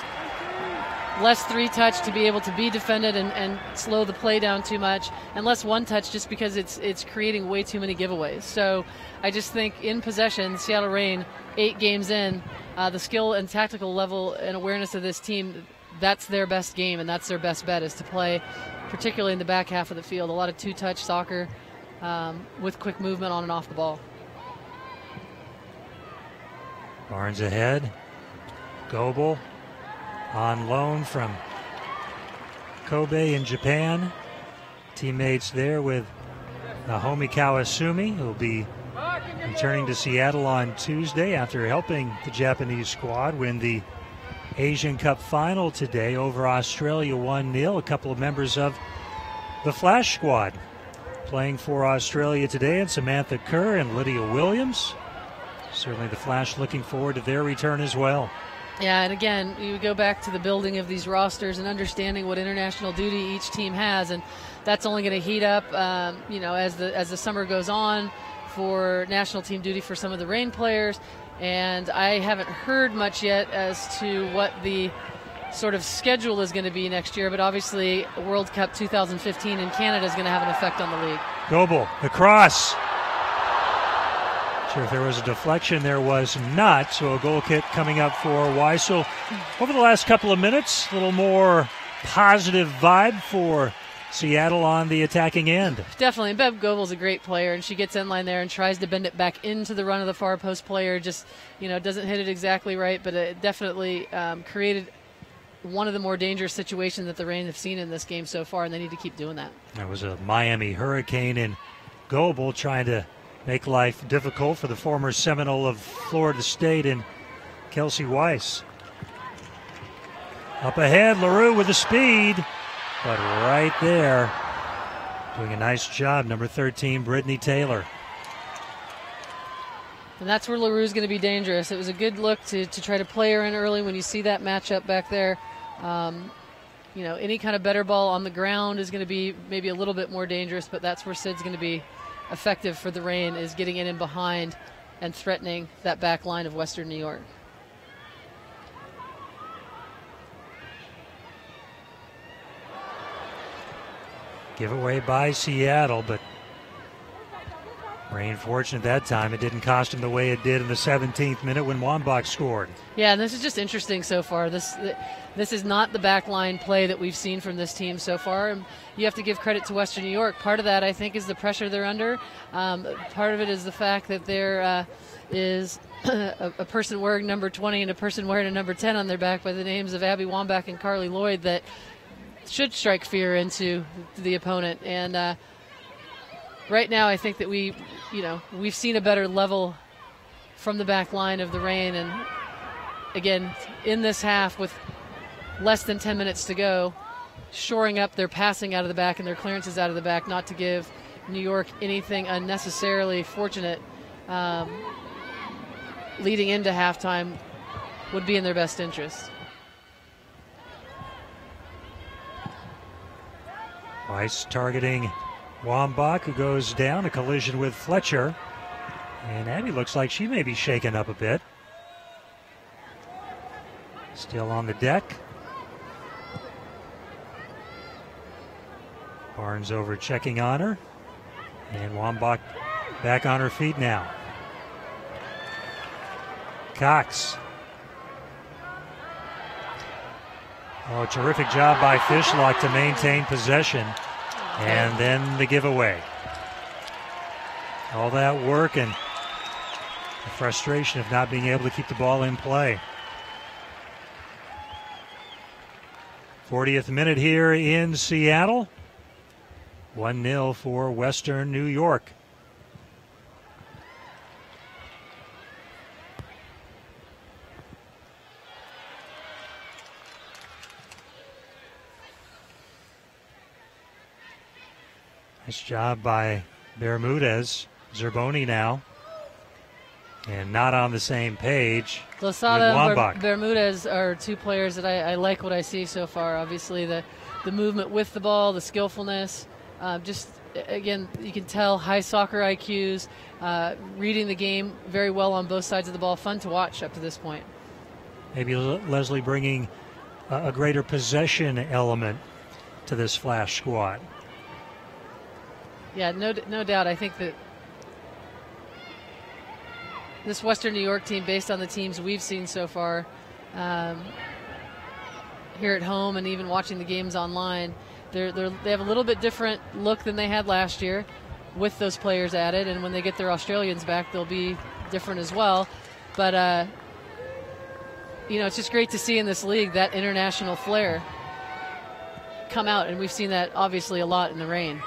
Less three-touch to be able to be defended and slow the play down too much, and less one-touch just because it's creating way too many giveaways. So I just think in possession, Seattle Reign, 8 games in, the skill and tactical level and awareness of this team, that's their best game and that's their best bet, is to play particularly in the back half of the field. A lot of two-touch soccer with quick movement on and off the ball. Barnes ahead. Goebel on loan from Kobe in Japan. Teammates there with Naomi Kawasumi, who will be returning to Seattle on Tuesday after helping the Japanese squad win the Asian Cup final today over Australia 1-0. A couple of members of the Flash squad playing for Australia today, and Samantha Kerr and Lydia Williams. Certainly the Flash looking forward to their return as well. Yeah, and again, you go back to the building of these rosters and understanding what international duty each team has, and that's only going to heat up, as the summer goes on for national team duty for some of the Reign players. And I haven't heard much yet as to what the sort of schedule is going to be next year, but obviously World Cup 2015 in Canada is going to have an effect on the league. Goebel, the cross. Sure if there was a deflection, there was not. So a goal kick coming up for Weissel. Over the last couple of minutes, a little more positive vibe for Seattle on the attacking end. Definitely. Bev Goebel's a great player, and she gets in line there and tries to bend it back into the run of the far post player. Just, doesn't hit it exactly right, but it definitely created one of the more dangerous situations that the Reign have seen in this game so far, and they need to keep doing that. That was a Miami Hurricane in Goebel trying to make life difficult for the former Seminole of Florida State and Kelsey Weiss. Up ahead, Laru with the speed, but right there, doing a nice job, number 13, Brittany Taylor. And that's where LaRue's going to be dangerous. It was a good look to try to play her in early when you see that matchup back there. Any kind of better ball on the ground is going to be maybe a little bit more dangerous, but that's where Sid's going to be effective for the Reign, is getting in and behind and threatening that back line of Western New York. Giveaway by Seattle, but Reign fortunate that time. It didn't cost him the way it did in the 17th minute when Wambach scored. Yeah, and this is just interesting so far. This is not the back line play that we've seen from this team so far. And you have to give credit to Western New York. Part of that, I think, is the pressure they're under. Part of it is the fact that there is a person wearing number 20 and a person wearing a number 10 on their back by the names of Abby Wambach and Carly Lloyd that should strike fear into the opponent. And right now, I think that we've seen a better level from the back line of the Reign. And again, in this half with less than 10 minutes to go, shoring up their passing out of the back and their clearances out of the back, not to give New York anything unnecessarily fortunate leading into halftime, would be in their best interest. Weiss targeting Wambach, who goes down, a collision with Fletcher. And Abby looks like she may be shaken up a bit. Still on the deck. Barnes over checking on her. And Wambach back on her feet now. Cox. Oh, terrific job by Fishlock to maintain possession. And then the giveaway. All that work and the frustration of not being able to keep the ball in play. 40th minute here in Seattle. 1-0 for Western New York. Nice job by Bermudez, Zerboni now. And not on the same page. Losada and Bermudez are two players that I like what I see so far. Obviously, the movement with the ball, the skillfulness. Just, again, you can tell high soccer IQs, reading the game very well on both sides of the ball. Fun to watch up to this point. Maybe Leslie bringing a greater possession element to this Flash squad. Yeah, no doubt. I think that this Western New York team, based on the teams we've seen so far here at home and even watching the games online, they have a little bit different look than they had last year with those players added. And when they get their Australians back, they'll be different as well. But, it's just great to see in this league that international flair come out. And we've seen that, obviously, a lot in the rain.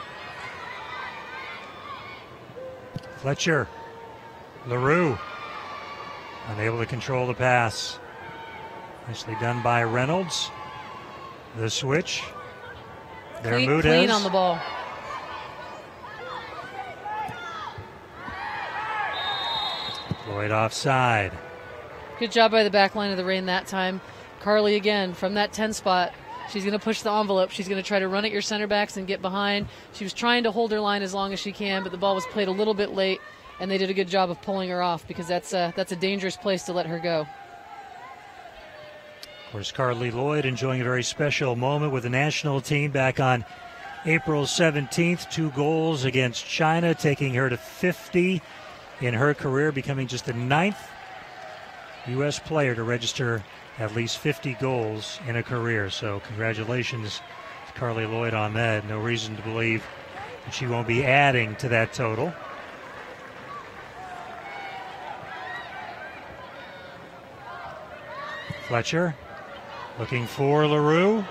Fletcher. Laru. Unable to control the pass. Nicely done by Reynolds. The switch. Bermudez. Clean on the ball. Lloyd offside. Good job by the back line of the rain that time. Carly again from that 10 spot. She's going to push the envelope. She's going to try to run at your center backs and get behind. She was trying to hold her line as long as she can, but the ball was played a little bit late, and they did a good job of pulling her off because that's a dangerous place to let her go. Of course, Carly Lloyd enjoying a very special moment with the national team back on April 17th. 2 goals against China, taking her to 50 in her career, becoming just the 9th U.S. player to register at least 50 goals in a career. So congratulations to Carly Lloyd on that. No reason to believe that she won't be adding to that total. Fletcher looking for Laru.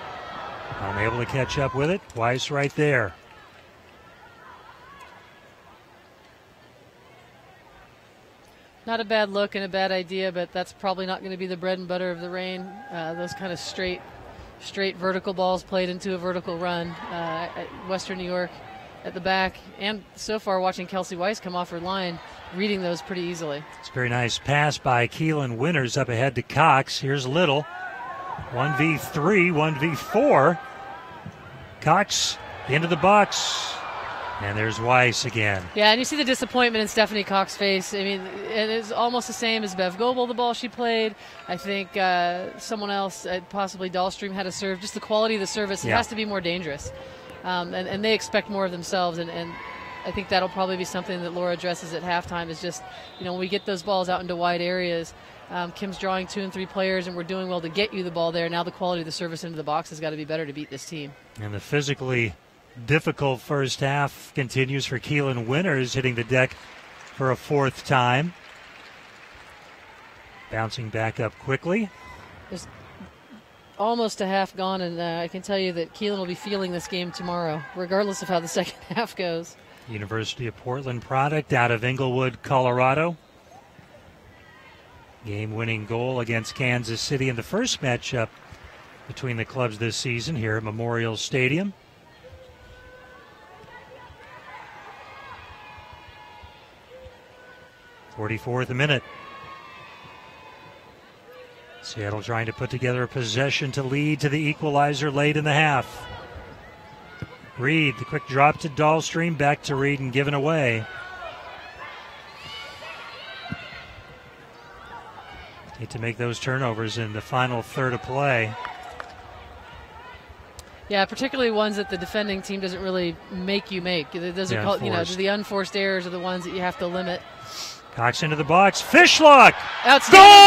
Unable to catch up with it. Weiss right there. Not a bad look and a bad idea, but that's probably not going to be the bread and butter of the rain. Those kind of straight vertical balls played into a vertical run at Western New York at the back. And so far watching Kelsey Weiss come off her line, reading those pretty easily. It's a very nice pass by Keelan Winters up ahead to Cox. Here's Little. 1v3, 1v4. Cox into the box. And there's Weiss again. Yeah, and you see the disappointment in Stephanie Cox's face. I mean, it is almost the same as Bev Goebel, the ball she played. I think someone else, possibly Dahlstrom, had a serve. Just the quality of the service, it has to be more dangerous. And they expect more of themselves. And I think that'll probably be something that Laura addresses at halftime is just, when we get those balls out into wide areas, Kim's drawing 2 and 3 players, and we're doing well to get you the ball there. Now the quality of the service into the box has got to be better to beat this team. And the physically difficult first half continues for Keelan Winters, hitting the deck for a 4th time. Bouncing back up quickly. There's almost a half gone, and I can tell you that Keelan will be feeling this game tomorrow, regardless of how the second half goes. University of Portland product out of Inglewood, Colorado. Game-winning goal against Kansas City in the first matchup between the clubs this season here at Memorial Stadium. 44th minute. Seattle trying to put together a possession to lead to the equalizer late in the half. Reed, the quick drop to Dahlstrom, back to Reed and given away. Need to make those turnovers in the final third of play. Yeah, particularly ones that the defending team doesn't really make you make. Those are called, the unforced errors are the ones that you have to limit. Cox into the box. Fishlock! Outstanding goal!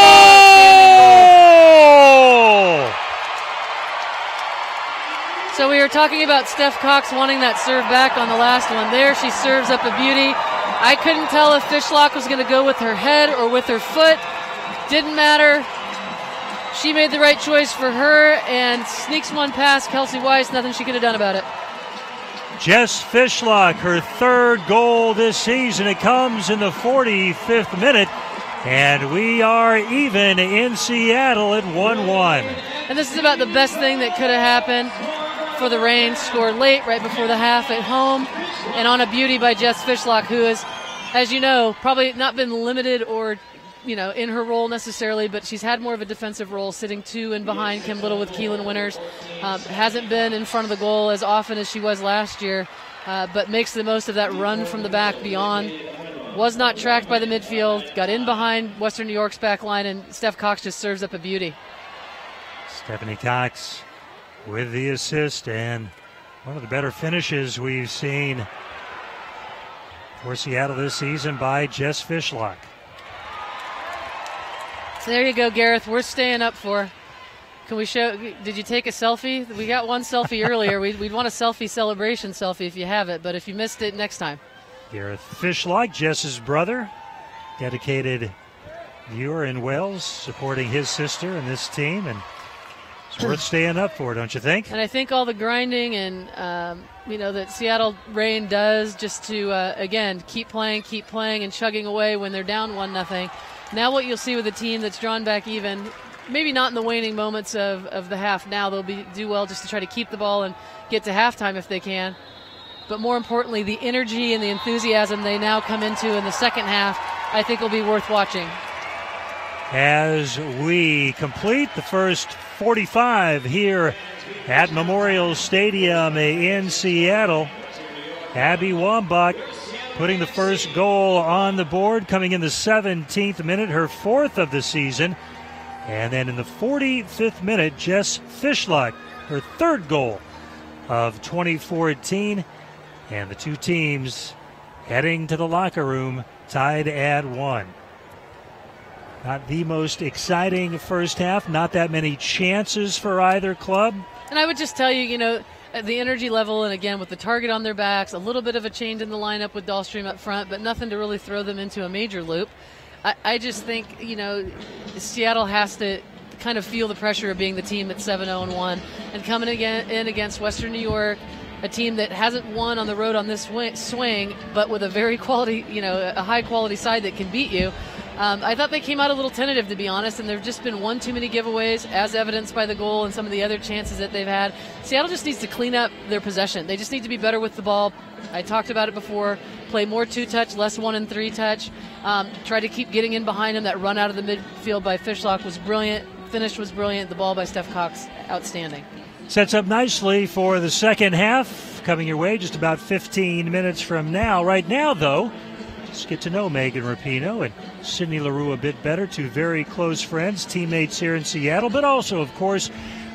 So we were talking about Steph Cox wanting that serve back on the last one. There she serves up a beauty. I couldn't tell if Fishlock was going to go with her head or with her foot. Didn't matter. She made the right choice for her and sneaks one past Kelsey Weiss. Nothing she could have done about it. Jess Fishlock, her 3rd goal this season. It comes in the 45th minute, and we are even in Seattle at 1-1. And this is about the best thing that could have happened. for the Reign, scored late, right before the half at home, and on a beauty by Jess Fishlock, who is, as you know, probably not been limited or in her role necessarily, but she's had more of a defensive role, sitting 2 and behind Kim Little with Keelan Winters. Hasn't been in front of the goal as often as she was last year, but makes the most of that run from the back beyond. Was not tracked by the midfield, got in behind Western New York's back line, and Steph Cox just serves up a beauty. Stephanie Cox with the assist, and one of the better finishes we've seen for Seattle this season by Jess Fishlock. So there you go, Gareth. We're staying up for. Can we show? Did you take a selfie? We got one selfie earlier. We'd want a selfie celebration selfie if you have it, but if you missed it, next time. Gareth Fishlock, Jess's brother, dedicated viewer in Wales, supporting his sister and this team, and it's worth staying up for, don't you think? And I think all the grinding and that Seattle Reign does just to again keep playing and chugging away when they're down 1-0. Now what you'll see with a team that's drawn back even, maybe not in the waning moments of the half. Now they'll do well just to try to keep the ball and get to halftime if they can. But more importantly, the energy and the enthusiasm they now come into in the second half, I think will be worth watching. As we complete the first 45 here at Memorial Stadium in Seattle, Abby Wambach putting the first goal on the board, coming in the 17th minute, her 4th of the season. And then in the 45th minute, Jess Fishlock, her 3rd goal of 2014. And the two teams heading to the locker room tied at 1. Not the most exciting first half, not that many chances for either club. And I would just tell you, the energy level, and again, with the target on their backs, a little bit of a change in the lineup with Dahlstrom up front, but nothing to really throw them into a major loop. I just think, Seattle has to kind of feel the pressure of being the team that's 7-0-1 and coming in against Western New York, a team that hasn't won on the road on this swing, but with a very quality, a high-quality side that can beat you. I thought they came out a little tentative, to be honest, and there have just been one too many giveaways, as evidenced by the goal and some of the other chances that they've had. Seattle just needs to clean up their possession. They just need to be better with the ball. I talked about it before. Play more 2-touch, less 1 and 3-touch. Try to keep getting in behind them. That run out of the midfield by Fishlock was brilliant. Finish was brilliant. The ball by Steph Cox, outstanding. Sets up nicely for the second half, coming your way just about 15 minutes from now. Right now, though, just get to know Megan Rapinoe and Sydney Laru a bit better, two very close friends, teammates here in Seattle, but also, of course,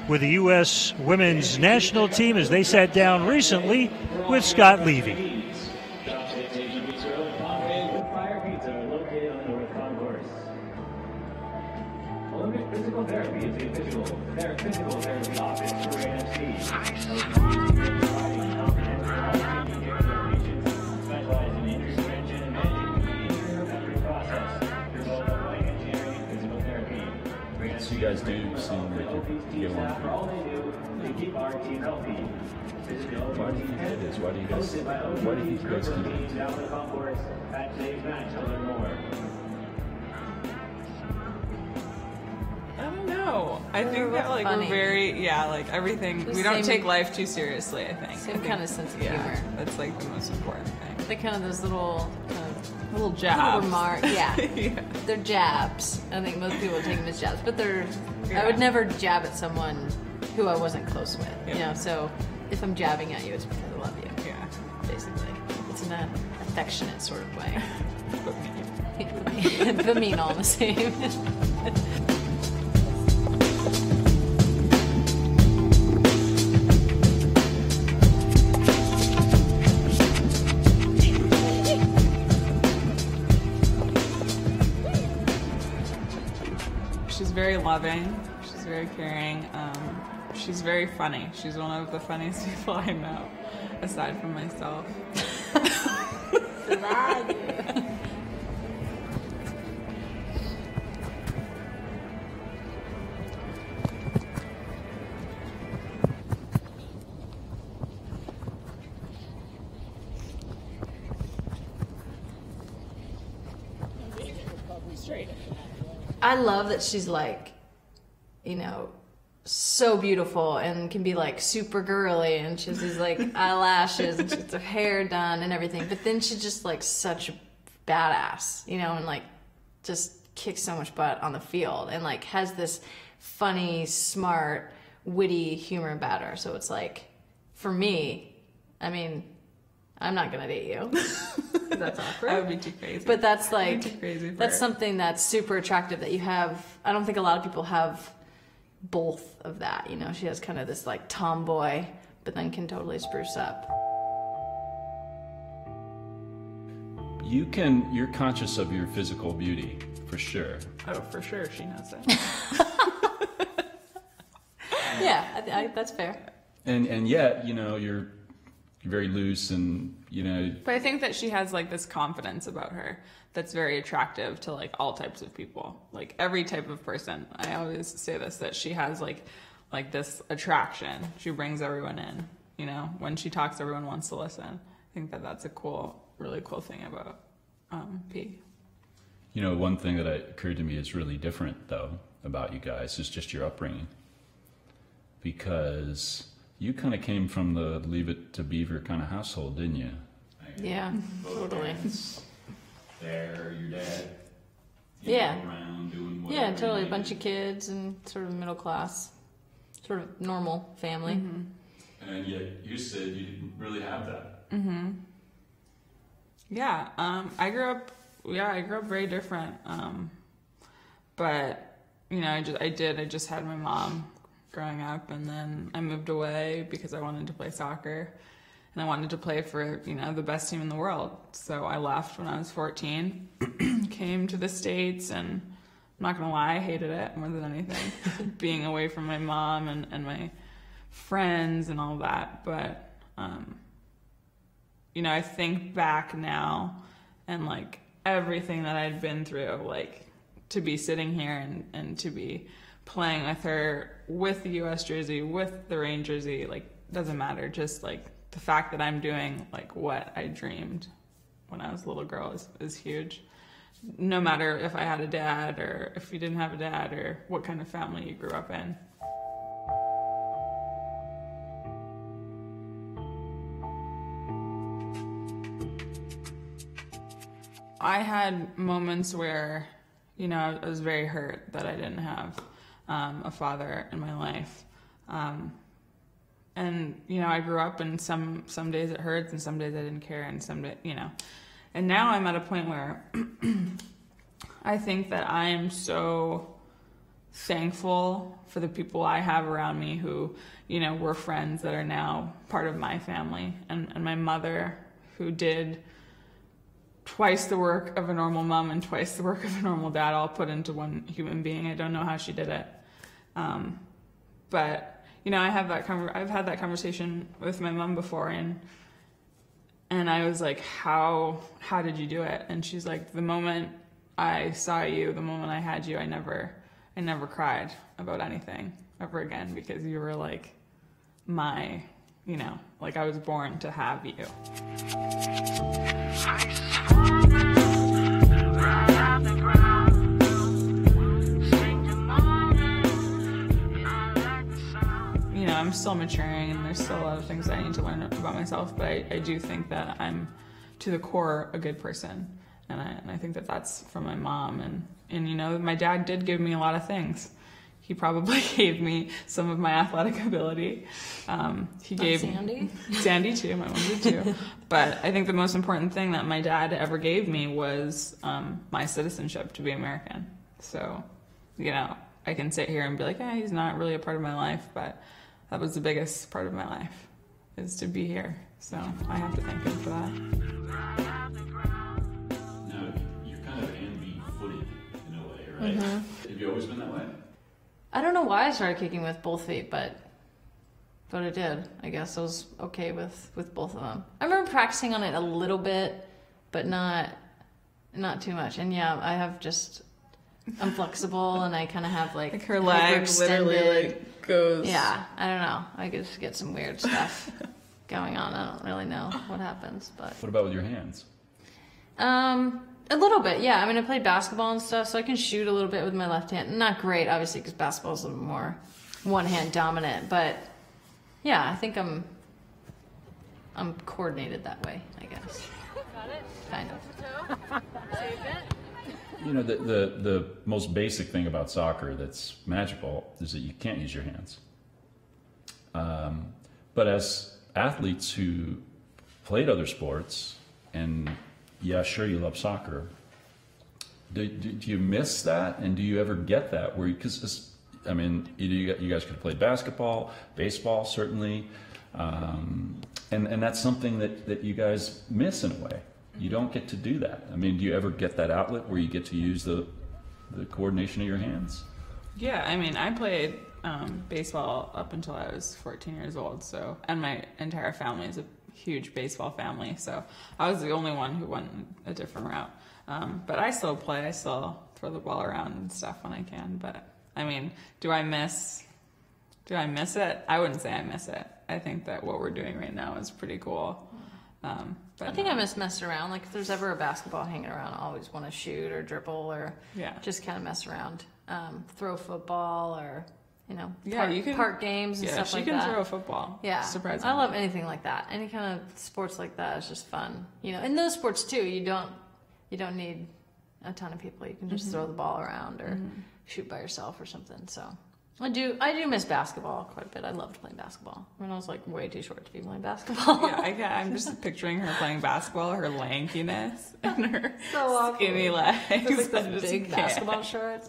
with the U.S. women's national team as they sat down recently with Scott Levy. Physical therapy is the official physical therapy office for AMC. Specializing in injury prevention and managing the recovery process through both engineering and physical therapy. So you guys do seem like you're going for all they do to keep our team healthy. Why do you do this? Why do you guys keep it? Down the concourse at today's match to learn more. I don't know. I think that we're very, everything. We don't take life too seriously, I think. Same kind of sense of humor. That's like the most important thing. They kind of those little jabs. Little remark, yeah. Yeah. They're jabs. I think most people would take them as jabs, but I would never jab at someone who I wasn't close with. Yeah. So if I'm jabbing at you, it's because I love you. Yeah. Basically, it's in an affectionate sort of way. But mean. But mean all the same. She's very loving. She's very caring. She's very funny. She's one of the funniest people I know, aside from myself. I love that she's like, so beautiful and can be like super girly, and she has these like eyelashes and she gets her hair done and everything. But then she's just like such a badass, you know, and like just kicks so much butt on the field and like has this funny, smart, witty humor about her. So it's like, for me, I mean, I'm not gonna date you. That's awkward. That would be too crazy. But that's like, too crazy for that's her. something that's super attractive that you have. I don't think a lot of people have both of that, you know. She has kind of this like tomboy, but then can totally spruce up. You're conscious of your physical beauty, for sure. Oh, for sure, she knows that. Yeah, that's fair. And yet, you know, you're very loose and, you know. But I think that she has like this confidence about her that's very attractive to like all types of people, like every type of person. I always say this, that she has like this attraction. She brings everyone in, you know. When she talks, everyone wants to listen. I think that that's a really cool thing about P. You know, one thing that occurred to me is really different, though, about you guys is just your upbringing. Because you kind of came from the Leave It to Beaver kind of household, didn't you? Yeah, totally. There, your dad. Yeah. Around doing whatever. Yeah, totally. A bunch of kids and sort of middle class, sort of normal family. Mm-hmm. And yet you said you didn't really have that. Mm-hmm. Yeah, I grew up very different. But, you know, I just had my mom growing up, and then I moved away because I wanted to play soccer. And I wanted to play for, you know, the best team in the world. So I left when I was 14, came to the States, and I'm not going to lie, I hated it more than anything. Being away from my mom and my friends and all that. But, you know, I think back now and, like, everything that I'd been through, like, to be sitting here and to be playing with her, with the U.S. jersey, with the Rain jersey, like, doesn't matter. Just, like, the fact that I'm doing like what I dreamed when I was a little girl is huge. No matter if I had a dad or if you didn't have a dad or what kind of family you grew up in. I had moments where, you know, I was very hurt that I didn't have a father in my life. And, you know, I grew up and some days it hurts and some days I didn't care and some days, you know. And now I'm at a point where I think that I am so thankful for the people I have around me who, you know, were friends that are now part of my family. And my mother, who did twice the work of a normal mom and twice the work of a normal dad, all put into one human being. I don't know how she did it. But you know, I've had that conversation with my mom before, and I was like, how did you do it? And she's like, the moment I saw you, the moment I had you, I never cried about anything ever again, because you were like my, you know, like I was born to have you. You know, I'm still maturing and there's still a lot of things I need to learn about myself, but I do think that I'm, to the core, a good person. And I think that that's from my mom. And you know, my dad did give me a lot of things. He probably gave me some of my athletic ability. He gave Sandy too, my mom did too. But I think the most important thing that my dad ever gave me was my citizenship, to be American. So, you know, I can sit here and be like, he's not really a part of my life, but that was the biggest part of my life, is to be here. So I have to thank him for that. Now, you're kind of ambi-footed in a way, right? Mm-hmm. Have you always been that way? I don't know why I started kicking with both feet, but I did. I guess I was okay with both of them. I remember practicing on it a little bit, but not too much. And yeah, I'm flexible, and I kind of have like her leg literally like goes. Yeah, I don't know. I just get some weird stuff going on. I don't really know what happens, but. What about with your hands? A little bit, yeah. I mean, I played basketball and stuff, so I can shoot a little bit with my left hand. Not great, obviously, because basketball's a little more one hand dominant. But yeah, I think I'm coordinated that way, I guess. Got it. Kind of. You know, the most basic thing about soccer that's magical is that you can't use your hands. But as athletes who played other sports, and yeah, sure, you love soccer, do you miss that? And do you ever get that? Because, I mean, you guys could have played basketball, baseball, certainly. And that's something that you guys miss in a way. You don't get to do that. I mean, do you ever get that outlet where you get to use the coordination of your hands? Yeah, I mean, I played baseball up until I was 14 years old. So, and my entire family is a huge baseball family. So I was the only one who went a different route. But I still play. I still throw the ball around and stuff when I can. But I mean, do I miss it? I wouldn't say I miss it. I think that what we're doing right now is pretty cool. But I think I miss messing around. Like if there's ever a basketball hanging around, I always want to shoot or dribble or just kind of mess around. Throw football or, park games and stuff like that. Yeah, she can throw a football. Yeah. Surprisingly. I love anything like that. Any kind of sports like that is just fun. In those sports too, you don't need a ton of people. You can just throw the ball around or shoot by yourself or something. So I do miss basketball quite a bit. I loved playing basketball. I mean, I was like way too short to be playing basketball. Yeah, I'm just picturing her playing basketball, her lankiness and her so skinny legs. With the big basketball shorts.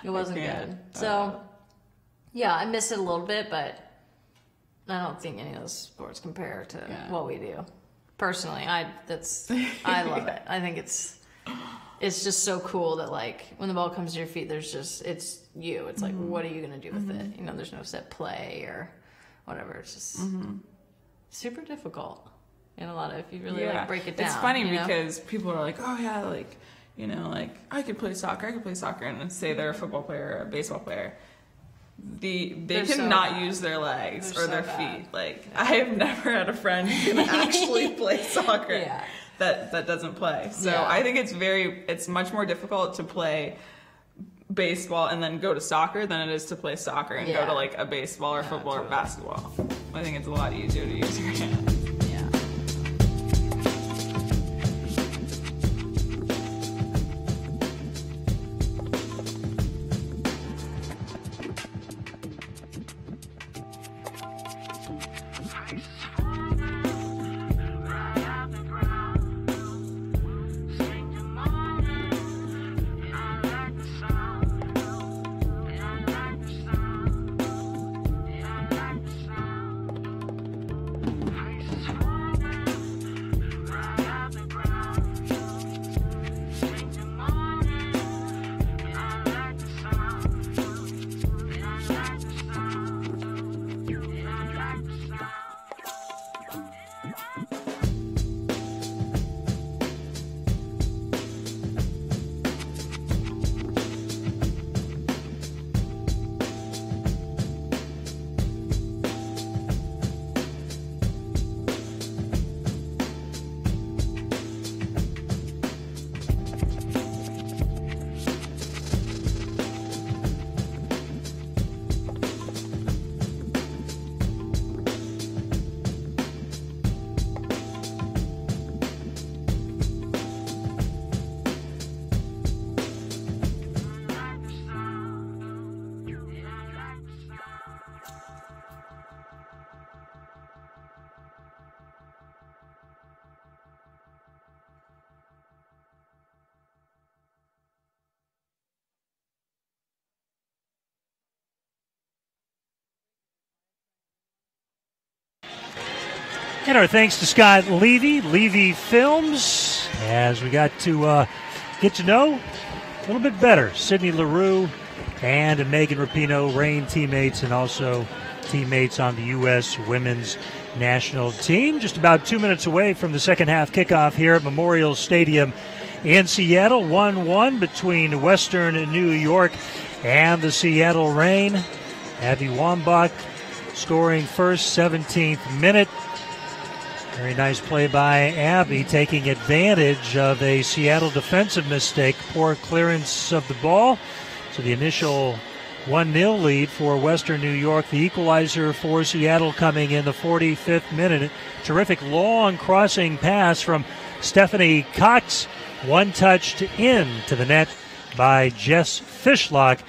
It wasn't good. So yeah, I miss it a little bit, but I don't think any of those sports compare to what we do. Personally, I love it. I think it's just so cool that like when the ball comes to your feet, it's you. It's like, what are you gonna do with it? There's no set play or whatever. It's just super difficult. And a lot of, if you really like break it down. It's funny because people are like, oh yeah, like, I could play soccer, and then say they're a football player or a baseball player. They cannot use their legs or their feet. Like, I have never had a friend who can actually play soccer that doesn't play. So I think it's much more difficult to play baseball and then go to soccer than it is to play soccer and go to like a baseball or football or basketball. I think it's a lot easier to use your hands. And our thanks to Scott Levy Films, as we got to get to know a little bit better Sydney Laru and Megan Rapinoe, Reign teammates and also teammates on the U.S. women's national team. Just about 2 minutes away from the second half kickoff here at Memorial Stadium in Seattle. 1-1 between Western New York and the Seattle Reign. Abby Wambach scoring first, 17th minute. Very nice play by Abby, taking advantage of a Seattle defensive mistake. Poor clearance of the ball. So the initial 1-0 lead for Western New York. The equalizer for Seattle coming in the 45th minute. Terrific long crossing pass from Stephanie Cox. One-touched in to the net by Jess Fishlock.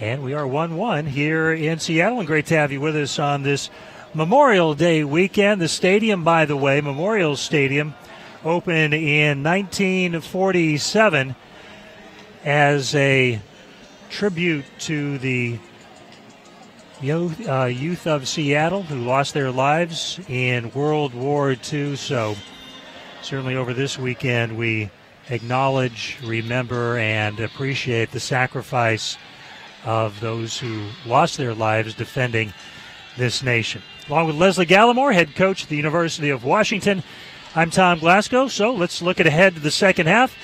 And we are 1-1 here in Seattle. And great to have you with us on this Memorial Day weekend. The stadium, by the way, Memorial Stadium, opened in 1947 as a tribute to the youth of Seattle who lost their lives in World War II. So certainly over this weekend we acknowledge, remember, and appreciate the sacrifice of those who lost their lives defending this nation. Along with Leslie Gallimore, head coach at the University of Washington, I'm Tom Glasgow. So let's look ahead to the second half.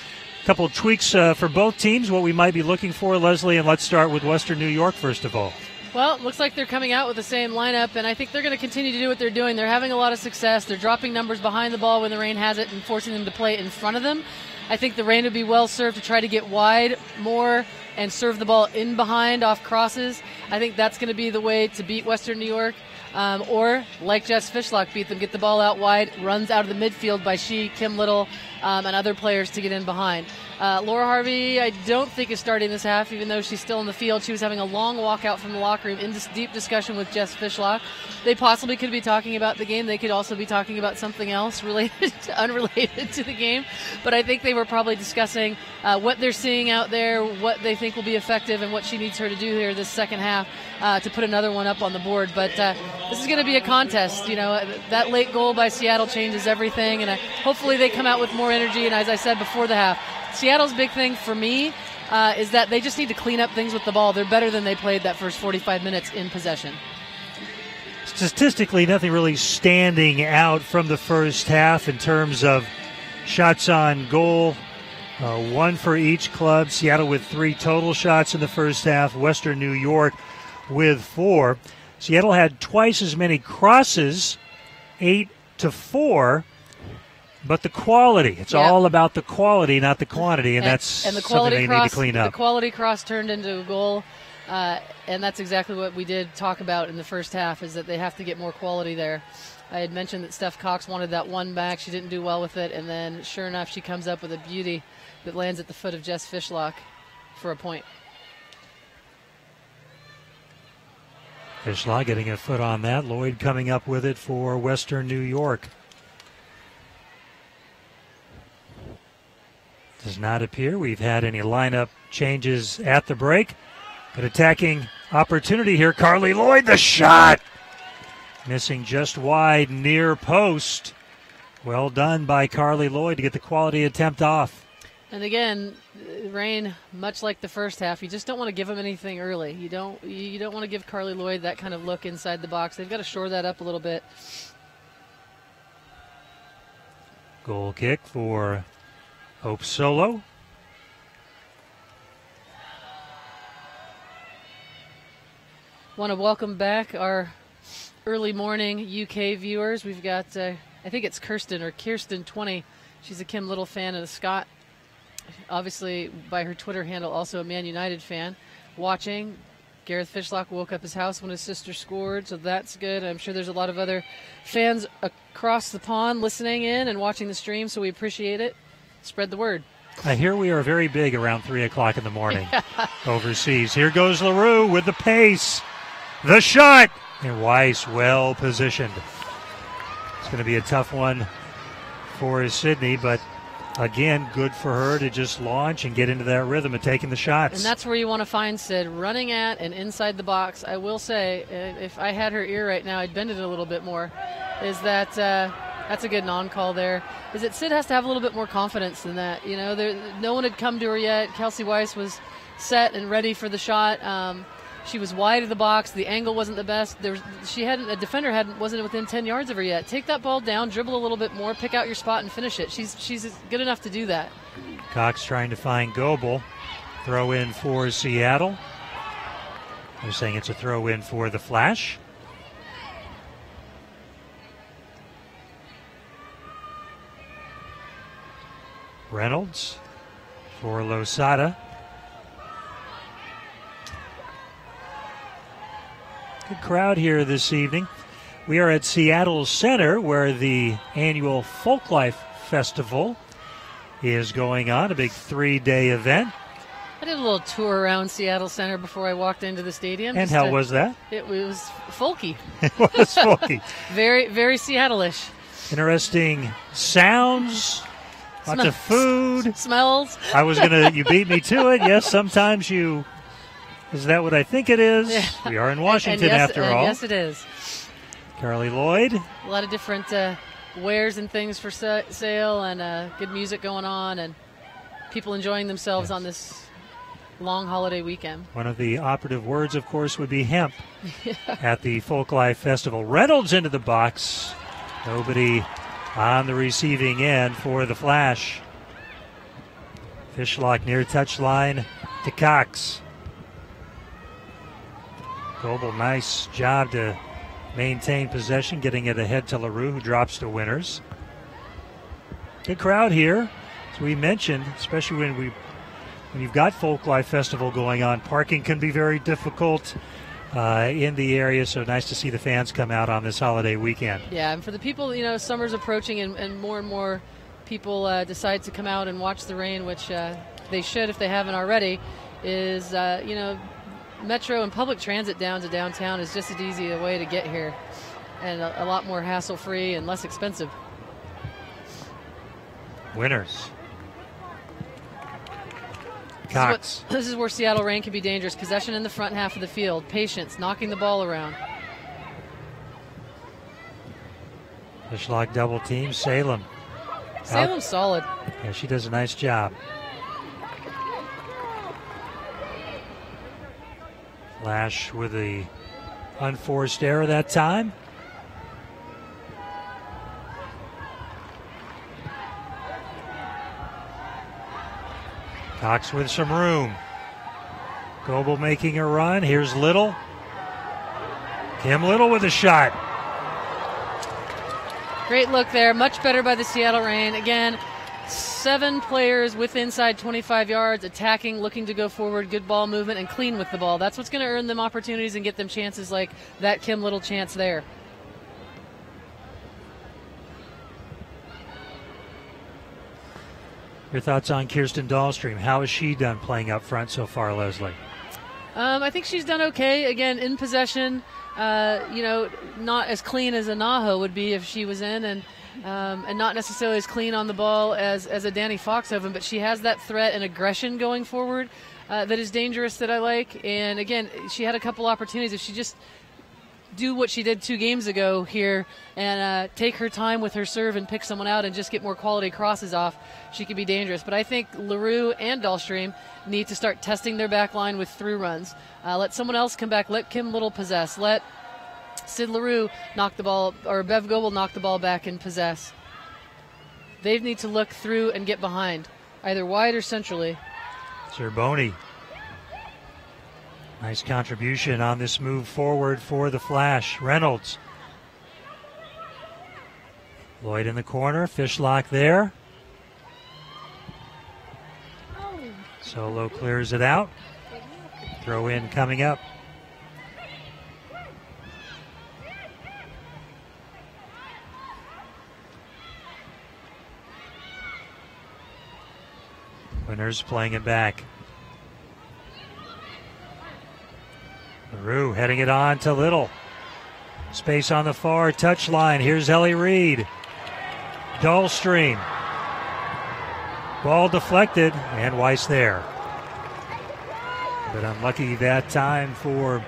A couple of tweaks for both teams, what we might be looking for, Leslie, and let's start with Western New York first of all. Well, it looks like they're coming out with the same lineup, and I think they're going to continue to do what they're doing. They're having a lot of success. They're dropping numbers behind the ball when the Reign has it and forcing them to play in front of them. I think the Reign would be well served to try to get wide more and serve the ball in behind off crosses. I think that's going to be the way to beat Western New York. Or, like Jess Fishlock beat them, get the ball out wide, runs out of the midfield by Kim Little, and other players to get in behind. Laura Harvey, I don't think is starting this half, even though she's still in the field. She was having a long walk out from the locker room in this deep discussion with Jess Fishlock. They possibly could be talking about the game. They could also be talking about something else unrelated to the game. But I think they were probably discussing what they're seeing out there, what they think will be effective, and what she needs her to do here this second half to put another one up on the board. But this is going to be a contest. You know, that late goal by Seattle changes everything, and hopefully they come out with more energy. And as I said before the half, Seattle's big thing for me is that they just need to clean up things with the ball. They're better than they played that first 45 minutes in possession. Statistically, nothing really standing out from the first half in terms of shots on goal. One for each club. Seattle with 3 total shots in the first half. Western New York with 4. Seattle had twice as many crosses, 8-4. But the quality, it's all about the quality, not the quantity, and that's the something they need to clean up. The quality cross turned into a goal, and that's exactly what we did talk about in the first half, is that they have to get more quality there. I had mentioned that Steph Cox wanted that one back. She didn't do well with it, and then sure enough, she comes up with a beauty that lands at the foot of Jess Fishlock for a point. Fishlock getting a foot on that. Lloyd coming up with it for Western New York. Does not appear we've had any lineup changes at the break. But attacking opportunity here. Carly Lloyd, the shot! Missing just wide, near post. Well done by Carly Lloyd to get the quality attempt off. And again, Reign, much like the first half, you just don't want to give them anything early. You don't want to give Carly Lloyd that kind of look inside the box. They've got to shore that up a little bit. Goal kick for Hope Solo. Want to welcome back our early morning UK viewers. We've got, I think it's Kirsten 20. She's a Kim Little fan and a Scott. Obviously, by her Twitter handle, also a Man United fan. Watching. Gareth Fishlock woke up his house when his sister scored, so that's good. I'm sure there's a lot of other fans across the pond listening in and watching the stream, so we appreciate it. Spread the word. I hear we are very big around 3 o'clock in the morning overseas. Here goes Laru with the pace. The shot. And Weiss well positioned. It's going to be a tough one for Sydney, but again, good for her to just launch and get into that rhythm of taking the shots. And that's where you want to find Sid, running at and inside the box. I will say, if I had her ear right now, I'd bend it a little bit more. Is that that's a good non-call there. Is that Sid has to have a little bit more confidence than that. You know, no one had come to her yet. Kelsey Weiss was set and ready for the shot. She was wide of the box. The angle wasn't the best. A defender wasn't within 10 yards of her yet. Take that ball down, dribble a little bit more, pick out your spot, and finish it. She's good enough to do that. Cox trying to find Goebel. Throw in for Seattle. They're saying it's a throw in for the Flash. Reynolds for Losada. Good crowd here this evening. We are at Seattle Center where the annual Folklife Festival is going on, a big 3-day event. I did a little tour around Seattle Center before I walked into the stadium. And how was that? It was folky. It was folky. Very, very Seattle-ish. Interesting sounds, lots of food. Smells. I was going to, you beat me to it. Yes, sometimes you, is that what I think it is? Yeah. We are in Washington yes, after all. Yes, it is. Carly Lloyd. A lot of different wares and things for sale, and good music going on, and people enjoying themselves on this long holiday weekend. One of the operative words, of course, would be hemp at the Folklife Festival. Reynolds into the box. Nobody on the receiving end for the Flash. Fishlock near touchline to Cox. Goebel, nice job to maintain possession, getting it ahead to Laru, who drops to Winters. Good crowd here, as we mentioned, especially when you've got Folklife Festival going on. Parking can be very difficult in the area, so nice to see the fans come out on this holiday weekend. Yeah, and for the people, summer's approaching, and more people decide to come out and watch the rain, which they should if they haven't already, is, Metro and public transit down to downtown is just as easy a way to get here, and a lot more hassle-free and less expensive. Winners. Cox. This is where Seattle rain can be dangerous. Possession in the front half of the field. Patience, knocking the ball around. Fishlock double team. Salem. Salem's solid. Yeah, she does a nice job. Flash with the unforced error that time. Cox with some room. Goebel making a run. Here's Little. Kim Little with a shot. Great look there. Much better by the Seattle Reign. Again, 7 players with inside 25 yards, attacking, looking to go forward, good ball movement, and clean with the ball. That's what's going to earn them opportunities and get them chances like that Kim Little chance there. Your thoughts on Kirsten Dahlstream? How has she done playing up front so far, Leslie? I think she's done okay. Again, in possession, not as clean as a Naho would be if she was in, and not necessarily as clean on the ball as a Danny Foxhoven, but she has that threat and aggression going forward that is dangerous that I like. And again, she had a couple opportunities. If she just do what she did 2 games ago here and take her time with her serve and pick someone out and just get more quality crosses off, she could be dangerous. But I think Laru and Dahlstream need to start testing their back line with through runs. Let someone else come back. Let Kim Little possess. Let Sid Laru knock the ball, or Bev Goebel knock the ball back and possess. They need to look through and get behind, either wide or centrally. Zerboni. Nice contribution on this move forward for the Flash. Reynolds. Lloyd in the corner. Fishlock there. Solo clears it out. Throw in coming up. Winners playing it back. Laru heading it on to Little. Space on the far touchline. Here's Ellie Reed. Dahlstream. Ball deflected, and Weiss there. But unlucky that time for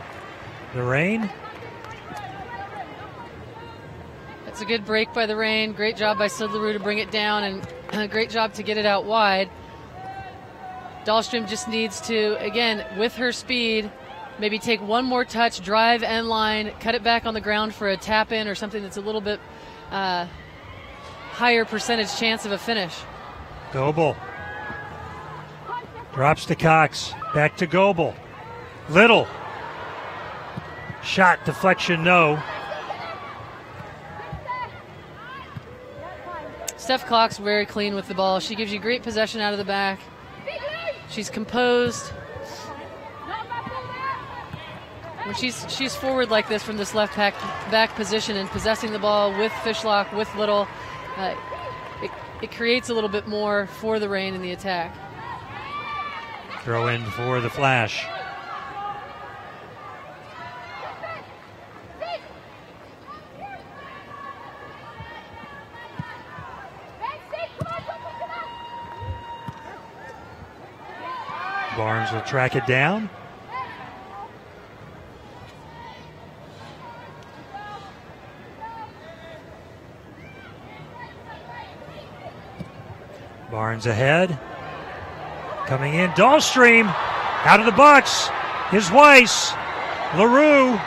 the Reign. That's a good break by the Reign. Great job by Sid Laru to bring it down, and a great job to get it out wide. Dahlstream just needs to, again, with her speed, maybe take one more touch, drive end line, cut it back on the ground for a tap in or something that's a little bit higher percentage chance of a finish. Goebel drops to Cox, back to Goebel. Little shot, deflection, no. Steph Cox very clean with the ball. She gives you great possession out of the back. She's composed. When she's forward like this from this left back position and possessing the ball with Fishlock, with Little, it creates a little bit more for the Reign in the attack. Throw in for the Flash. Barnes will track it down. Barnes ahead. Coming in, Dahlstream out of the box. Is Weiss. Laru.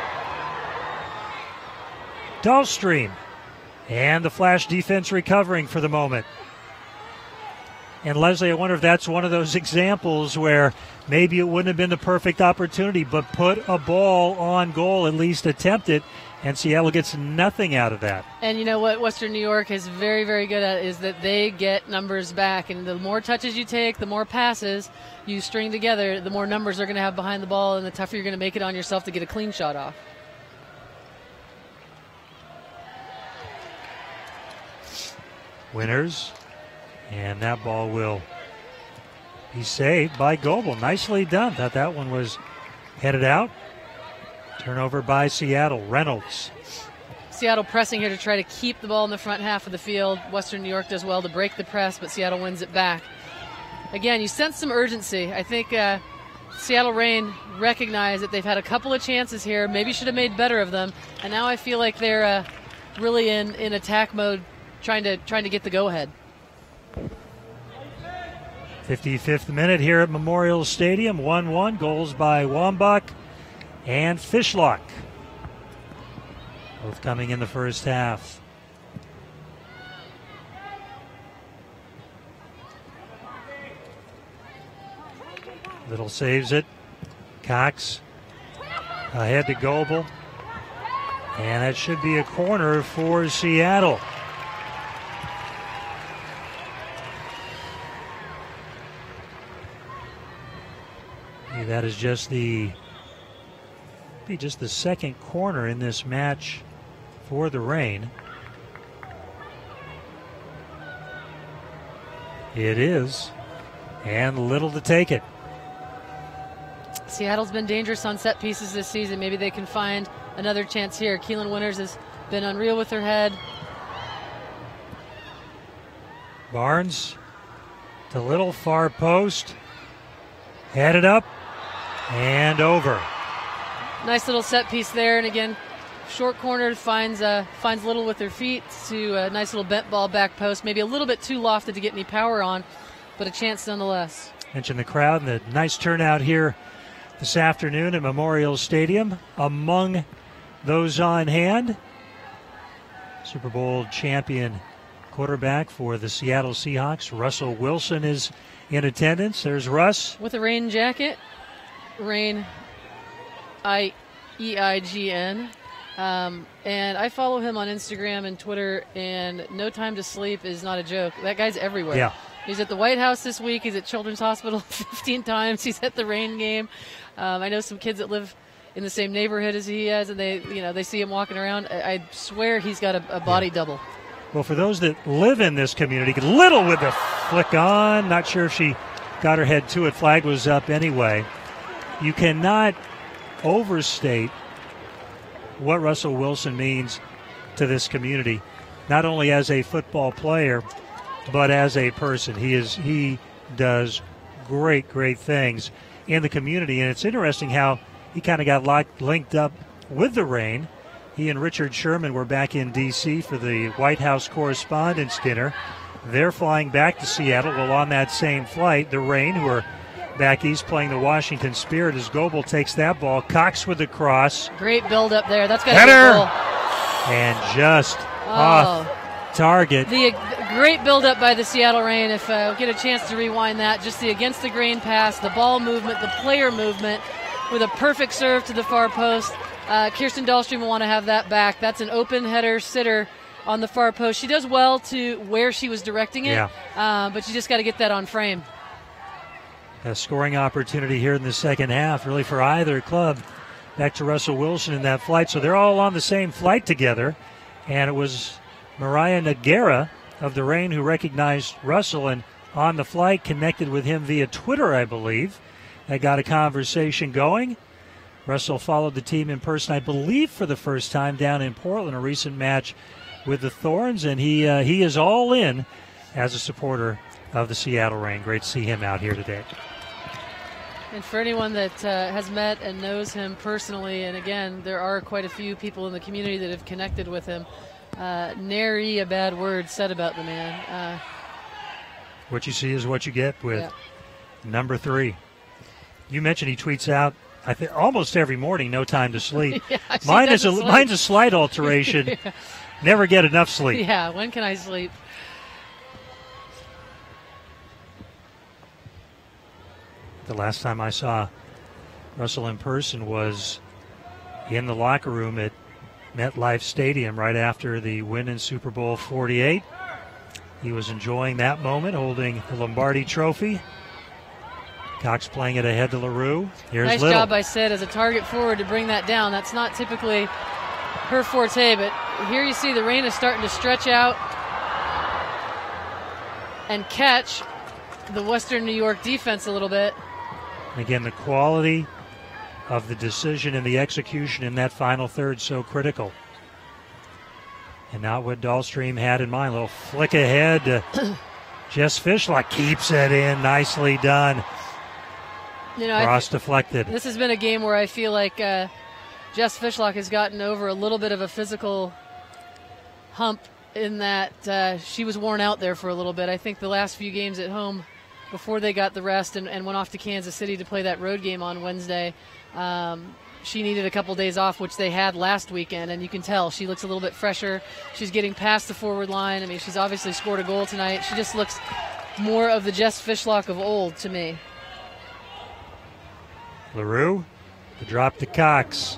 Dahlstream. And the Flash defense recovering for the moment. And Leslie, I wonder if that's one of those examples where maybe it wouldn't have been the perfect opportunity, but put a ball on goal, at least attempt it, and Seattle gets nothing out of that. And you know what Western New York is very, very good at is that they get numbers back. And the more touches you take, the more passes you string together, the more numbers they're going to have behind the ball, and the tougher you're going to make it on yourself to get a clean shot off. Winners. And that ball will be saved by Goebel. Nicely done. Thought that one was headed out. Turnover by Seattle. Reynolds. Seattle pressing here to try to keep the ball in the front half of the field. Western New York does well to break the press, but Seattle wins it back. Again, you sense some urgency. I think Seattle Reign recognize that they've had a couple of chances here, maybe should have made better of them, and now I feel like they're really in attack mode, trying to get the go-ahead. 55th minute here at Memorial Stadium. 1-1. Goals by Wambach and Fishlock. Both coming in the first half. Little saves it. Cox ahead to Goebel. And that should be a corner for Seattle. That is just the second corner in this match for the Reign. It is, and Little to take it. Seattle's been dangerous on set pieces this season. Maybe they can find another chance here. Keelan Winters has been unreal with her head. Barnes to Little, far post. Headed up. And over. Nice little set piece there, and again, short corner finds Little with her feet to a nice little bent ball back post. Maybe a little bit too lofted to get any power on, but a chance nonetheless. Mention the crowd and the nice turnout here this afternoon at Memorial Stadium. Among those on hand, Super Bowl champion quarterback for the Seattle Seahawks, Russell Wilson, is in attendance. There's Russ. With a Reign jacket. Reign, EIGN. And I follow him on Instagram and Twitter, and No Time to Sleep is not a joke. That guy's everywhere. Yeah. He's at the White House this week. He's at Children's Hospital 15 times. He's at the Reign game. I know some kids that live in the same neighborhood as he has, and they see him walking around. I swear he's got a body double. Well, for those that live in this community, Little with the flick on. Not sure if she got her head to it. Flag was up anyway. You cannot overstate what Russell Wilson means to this community, not only as a football player, but as a person. He does great things in the community, and it's interesting how he kind of got linked up with the Reign. He and Richard Sherman were back in D.C. for the White House Correspondents' Dinner. They're flying back to Seattle. Well, on that same flight, the Reign, who are back east playing the Washington Spirit, as Goebel takes that ball. Cox with the cross. Great build up there. That's got to be a goal. And just off target. The great build up by the Seattle Reign. If we get a chance to rewind that, just the against the grain pass, the ball movement, the player movement, with a perfect serve to the far post. Kirsten Dahlstream will want to have that back. That's an open header sitter on the far post. She does well to where she was directing it, but you just got to get that on frame. A scoring opportunity here in the second half, really, for either club back to Russell Wilson in that flight. So they're all on the same flight together. And it was Mariah Noguera of the Reign who recognized Russell and on the flight connected with him via Twitter, I believe. That got a conversation going. Russell followed the team in person, I believe, for the first time down in Portland, a recent match with the Thorns, and he is all in as a supporter of the Seattle Reign. Great to see him out here today. And for anyone that has met and knows him personally, and again, there are quite a few people in the community that have connected with him, nary a bad word said about the man. What you see is what you get with number 3. You mentioned he tweets out, I think, almost every morning, no time to sleep. Mine's a slight alteration. Never get enough sleep. Yeah, when can I sleep? The last time I saw Russell in person was in the locker room at MetLife Stadium right after the win in Super Bowl 48. He was enjoying that moment, holding the Lombardi Trophy. Cox playing it ahead to Laru. Here's nice Little. Job by Sid as a target forward to bring that down. That's not typically her forte, but here you see the Reign is starting to stretch out and catch the Western New York defense a little bit. Again, the quality of the decision and the execution in that final third so critical. And not what Dahlstream had in mind. A little flick ahead to Jess Fishlock. Keeps it in. Nicely done. You know, Cross deflected. This has been a game where I feel like Jess Fishlock has gotten over a little bit of a physical hump in that she was worn out there for a little bit. I think the last few games at home before they got the rest and went off to Kansas City to play that road game on Wednesday, she needed a couple days off, which they had last weekend, and you can tell she looks a little bit fresher. She's getting past the forward line. I mean, she's obviously scored a goal tonight. She just looks more of the Jess Fishlock of old to me. Laru, the drop to Cox.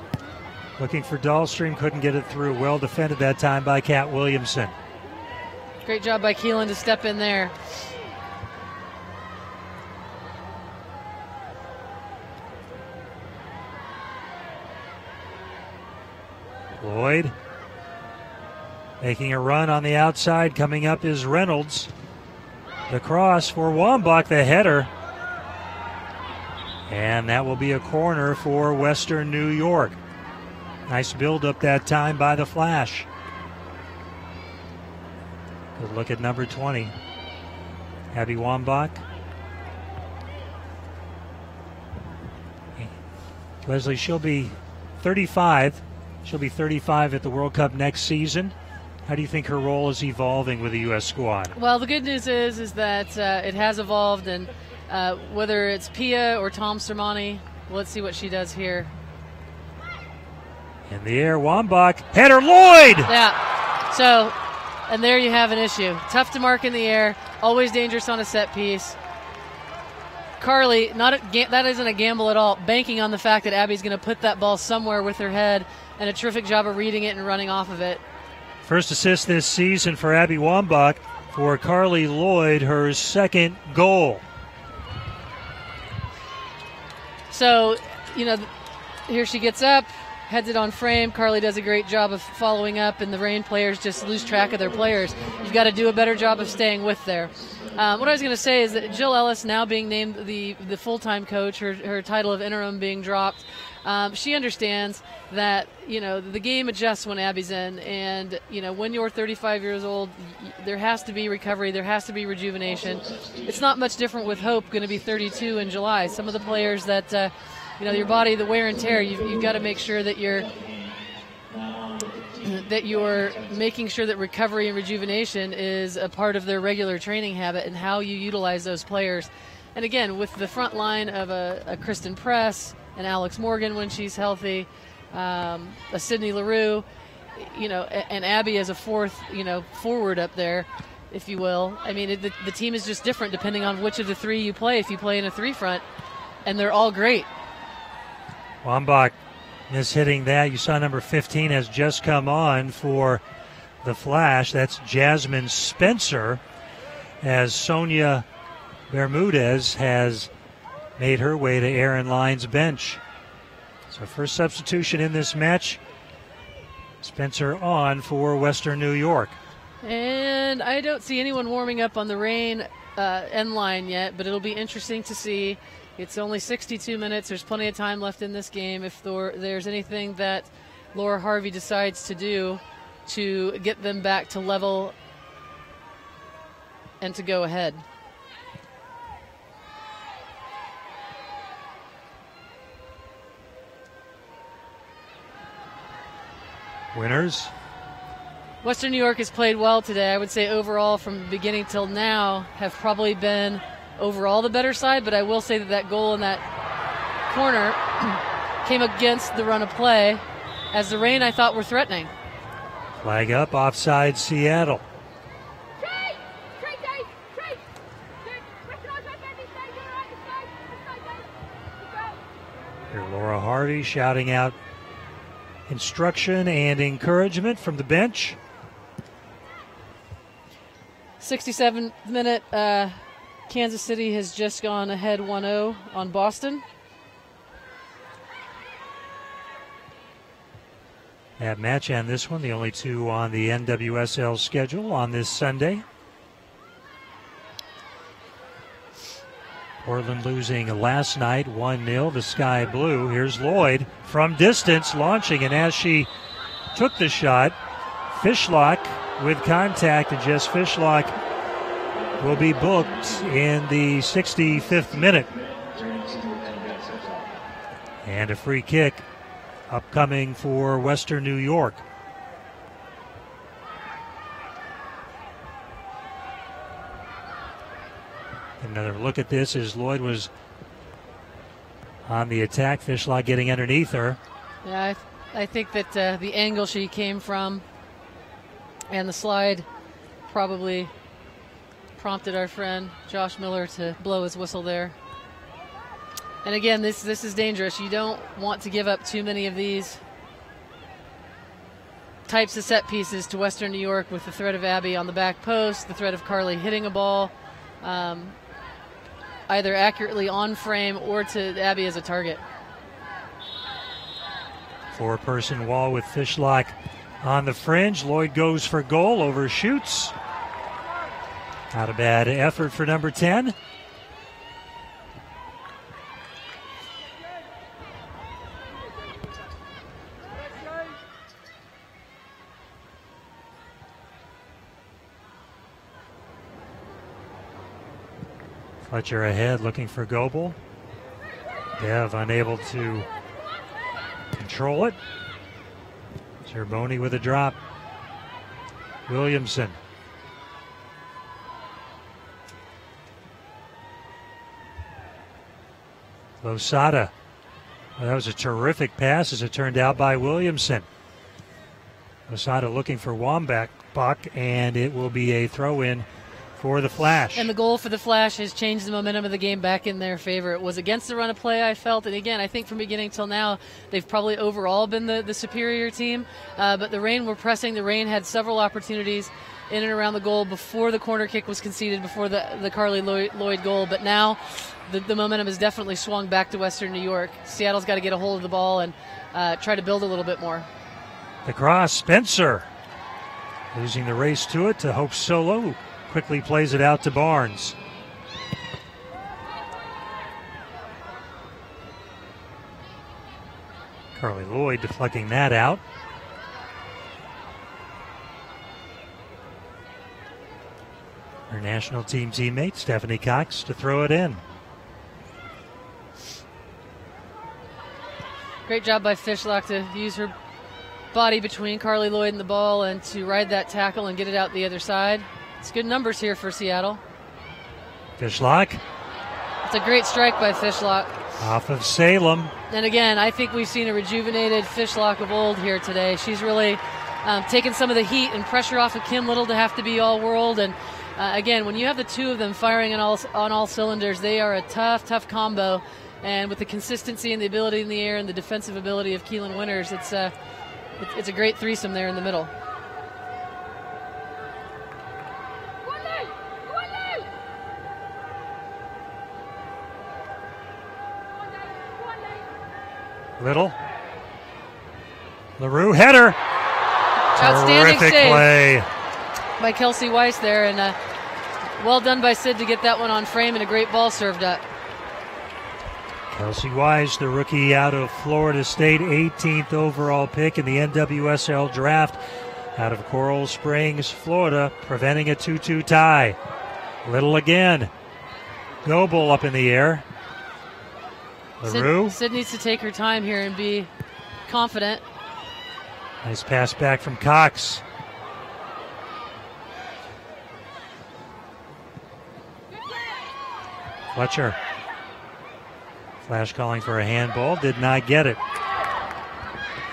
Looking for Dahlstream, couldn't get it through. Well defended that time by Kat Williamson. Great job by Keelan to step in there. Lloyd making a run on the outside. Coming up is Reynolds. The cross for Wambach, the header. And that will be a corner for Western New York. Nice build-up that time by the Flash. Good look at number 20, Abby Wambach. Leslie, she'll be 35. She'll be 35 at the World Cup next season. How do you think her role is evolving with the U.S. squad? Well, the good news is that it has evolved, and whether it's Pia or Tom Sermani, let's see what she does here. In the air, Wambach, header, Lloyd! Yeah, so, and there you have an issue. Tough to mark in the air, always dangerous on a set piece. Carly, that isn't a gamble at all, banking on the fact that Abby's going to put that ball somewhere with her head, and a terrific job of reading it and running off of it. First assist this season for Abby Wambach. For Carly Lloyd, her second goal. So, you know, here she gets up, heads it on frame. Carly does a great job of following up, and the Reign players just lose track of their players. You've got to do a better job of staying with there. What I was going to say is that Jill Ellis now being named the full-time coach, her title of interim being dropped, she understands that, you know, the game adjusts when Abby's in, and, you know, when you're 35 years old, there has to be recovery, there has to be rejuvenation. It's not much different with Hope, going to be 32 in July. Some of the players that, you know, your body, the wear and tear, you've got to make sure that you're making sure that recovery and rejuvenation is a part of their regular training habit and how you utilize those players. And again, with the front line of a Kristen Press and Alex Morgan when she's healthy, a Sydney Laru, you know, and Abby as a fourth, you know, forward up there, if you will. I mean, the team is just different depending on which of the three you play. If you play in a three front, and they're all great. Wambach is hitting that. You saw number 15 has just come on for the Flash. That's Jasmine Spencer, as Sonia Bermudez has made her way to Aaron Lyne's bench. So first substitution in this match. Spencer on for Western New York. And I don't see anyone warming up on the Reign end line yet, but it'll be interesting to see. It's only 62 minutes. There's plenty of time left in this game. If there's anything that Laura Harvey decides to do to get them back to level and to go ahead. Winners. Western New York has played well today. I would say overall from beginning till now have probably been overall the better side, but I will say that goal in that corner came against the run of play as the Reign I thought were threatening. Flag up, offside Seattle. Here Laura Harvey shouting out instruction and encouragement from the bench. 67th minute, Kansas City has just gone ahead 1-0 on Boston. That match and this one, the only two on the NWSL schedule on this Sunday. Portland losing last night 1-0, the Sky Blue. Here's Lloyd from distance launching, and as she took the shot, Fishlock with contact, and Jess Fishlock will be booked in the 65th minute. And a free kick upcoming for Western New York. Another look at this as Lloyd was on the attack. Fishlock getting underneath her. Yeah, I think that the angle she came from and the slide probably prompted our friend Josh Miller to blow his whistle there. And again, this is dangerous. You don't want to give up too many of these types of set pieces to Western New York with the threat of Abby on the back post, the threat of Carly hitting a ball, either accurately on frame or to Abby as a target. Four-person wall with Fishlock on the fringe. Lloyd goes for goal, overshoots. Not a bad effort for number 10. Fletcher ahead looking for Goebel. Bev unable to control it. Zerboni with a drop. Williamson. Losada. Well, that was a terrific pass as it turned out by Williamson. Losada looking for Wambach, and it will be a throw-in for the Flash. And the goal for the Flash has changed the momentum of the game back in their favor. It was against the run of play, I felt. And again, I think from beginning till now, they've probably overall been the superior team. But the Reign were pressing. The Reign had several opportunities in and around the goal before the corner kick was conceded, before the Carly Lloyd goal. But now the momentum has definitely swung back to Western New York. Seattle's got to get a hold of the ball and try to build a little bit more. The cross, Spencer. Losing the race to it to Hope Solo. Quickly plays it out to Barnes. Carly Lloyd deflecting that out. Her national team teammate, Stephanie Cox, to throw it in. Great job by Fishlock to use her body between Carly Lloyd and the ball and to ride that tackle and get it out the other side. It's good numbers here for Seattle. Fishlock. It's a great strike by Fishlock. Off of Salem. And again, I think we've seen a rejuvenated Fishlock of old here today. She's really taken some of the heat and pressure off of Kim Little to have to be all-world. And again, when you have the two of them firing on all cylinders, they are a tough combo. And with the consistency and the ability in the air and the defensive ability of Keelan Winters, it's a great threesome there in the middle. Little Laru header. Outstanding Terrific save play by Kelsey Weiss there, and well done by Sid to get that one on frame, and a great ball served up. Kelsey Weiss, the rookie out of Florida State, 18th overall pick in the NWSL draft out of Coral Springs, Florida, preventing a 2-2 tie. Little again. Goebel up in the air. Laru. Sid needs to take her time here and be confident. Nice pass back from Cox. Fletcher. Flash calling for a handball, did not get it.